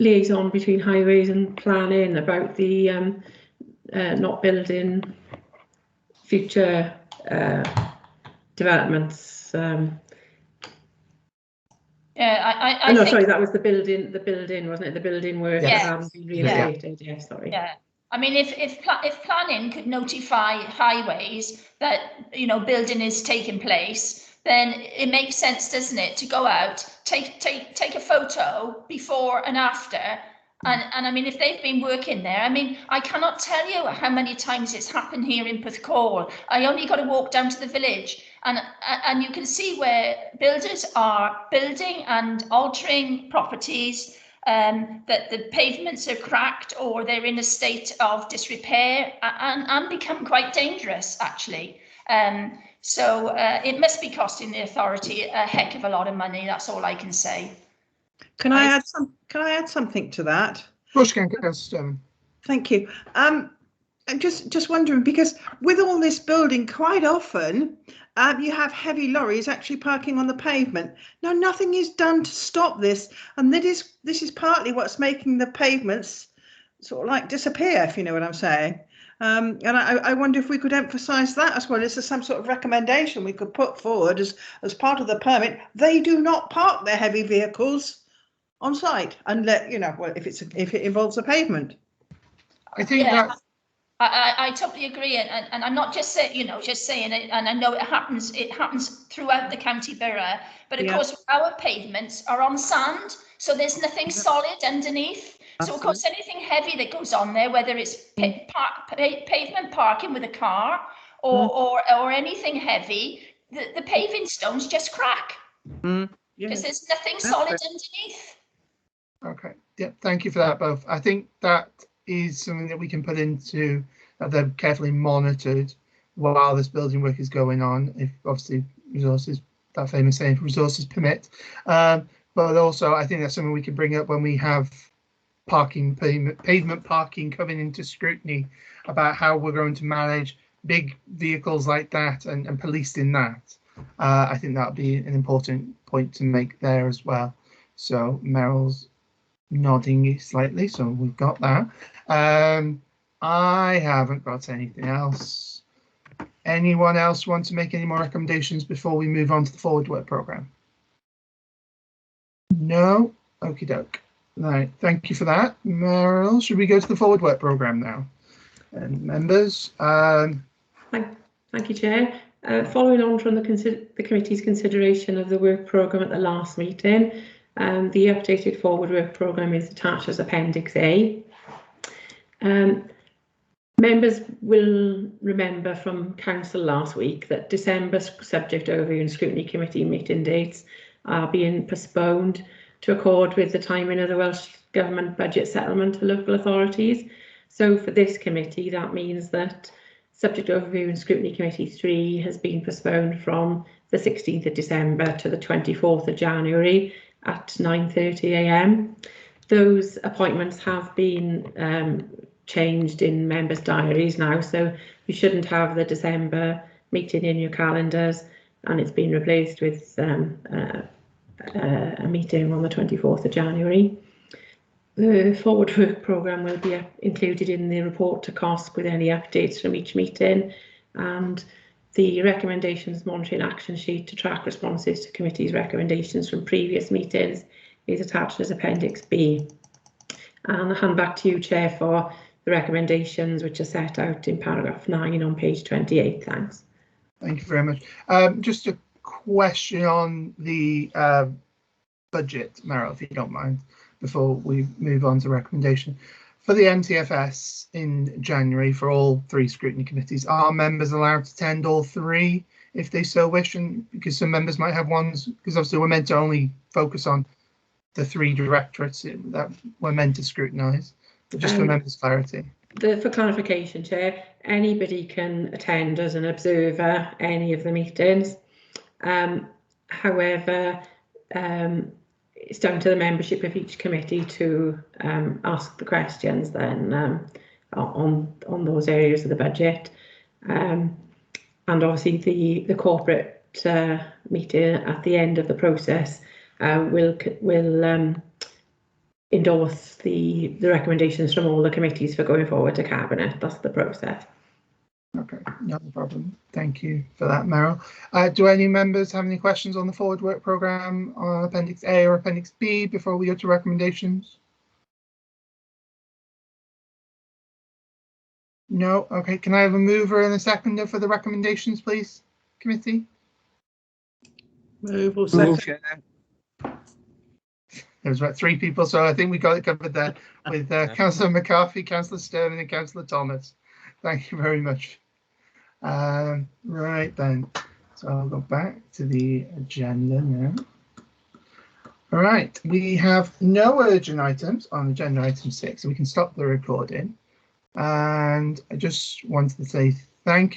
liaison between highways and planning about the not building future developments. Yeah, no, sorry, that was the building, wasn't it? The building work that hadn't been reinstated. Yeah, sorry. Yeah. I mean, if planning could notify highways that, you know, building is taking place, then it makes sense, doesn't it, to go out, take a photo before and after. And I mean, if they've been working there, I mean, I cannot tell you how many times it's happened here in Porthcawl. I only got to walk down to the village, and you can see where builders are building and altering properties, that the pavements are cracked or they're in a state of disrepair and become quite dangerous, actually. So it must be costing the authority a heck of a lot of money. That's all I can say. Can I add something to that? Of course you can, Councillor. Thank you. I'm just wondering, because with all this building, quite often you have heavy lorries actually parking on the pavement. Now, nothing is done to stop this, and this is partly what's making the pavements sort of like disappear, if you know what I'm saying. And I wonder if we could emphasise that as well. Is there some sort of recommendation we could put forward as part of the permit? They do not park their heavy vehicles on site, and well, if it involves a pavement. I think that I totally agree, and I'm not just saying, just saying it, and I know it happens throughout the county borough, but of course our pavements are on sand, so there's nothing solid underneath. So of course anything heavy that goes on there, whether it's pavement parking with a car or anything heavy, the paving stones just crack because there's nothing solid underneath. Okay, yeah, thank you for that both. I think that is something that we can put into that they're carefully monitored while this building work is going on, if obviously resources, that famous saying, resources permit. But also I think that's something we can bring up when we have pavement parking coming into scrutiny, about how we're going to manage big vehicles like that and policing that. I think that would be an important point to make there as well. So Meryl's nodding slightly, so we've got that. I haven't got anything else. Anyone else want to make any more recommendations before we move on to the forward work programme? No? Okie doke. Right, thank you for that, Meryl. Should we go to the forward work programme now? And members. Thank you, Chair. Following on from the committee's consideration of the work programme at the last meeting, the updated forward work programme is attached as Appendix A. Members will remember from Council last week that December's Subject Overview and Scrutiny Committee meeting dates are being postponed to accord with the timing of the Welsh Government budget settlement to local authorities. So for this committee, that means that Subject Overview and Scrutiny Committee 3 has been postponed from the 16th of December to the 24th of January at 9:30 AM. Those appointments have been changed in members' diaries now, so you shouldn't have the December meeting in your calendars, and it's been replaced with a meeting on the 24th of January. The forward work programme will be included in the report to COSC with any updates from each meeting, and The recommendations monitoring action sheet to track responses to committee's recommendations from previous meetings is attached as Appendix B. And I'll hand back to you, Chair, for the recommendations which are set out in paragraph 9 on page 28. Thanks. Thank you very much. Just a question on the budget, Meryl, if you don't mind, before we move on to recommendation. For the MTFS in January, for all 3 scrutiny committees, are members allowed to attend all 3 if they so wish? And because some members might have ones, because obviously we're meant to only focus on the 3 directorates that we're meant to scrutinise, but just for members' clarity. For clarification, Chair, anybody can attend as an observer any of the meetings. However, it's down to the membership of each committee to ask the questions then on those areas of the budget. And obviously the corporate meeting at the end of the process will endorse the recommendations from all the committees for going forward to Cabinet. That's the process. Okay, no problem. Thank you for that, Meryl. Do any members have any questions on the forward work programme on Appendix A or Appendix B before we go to recommendations? No? Okay, can I have a mover and a seconder for the recommendations, please, committee? Move or second. There was about 3 people, so I think we got it covered there with Councillor McCarthy, Councillor Sterling and Councillor Thomas. Thank you very much. Right then, so I'll go back to the agenda now. All right, we have no urgent items on agenda item 6, so we can stop the recording. And I just wanted to say thank you.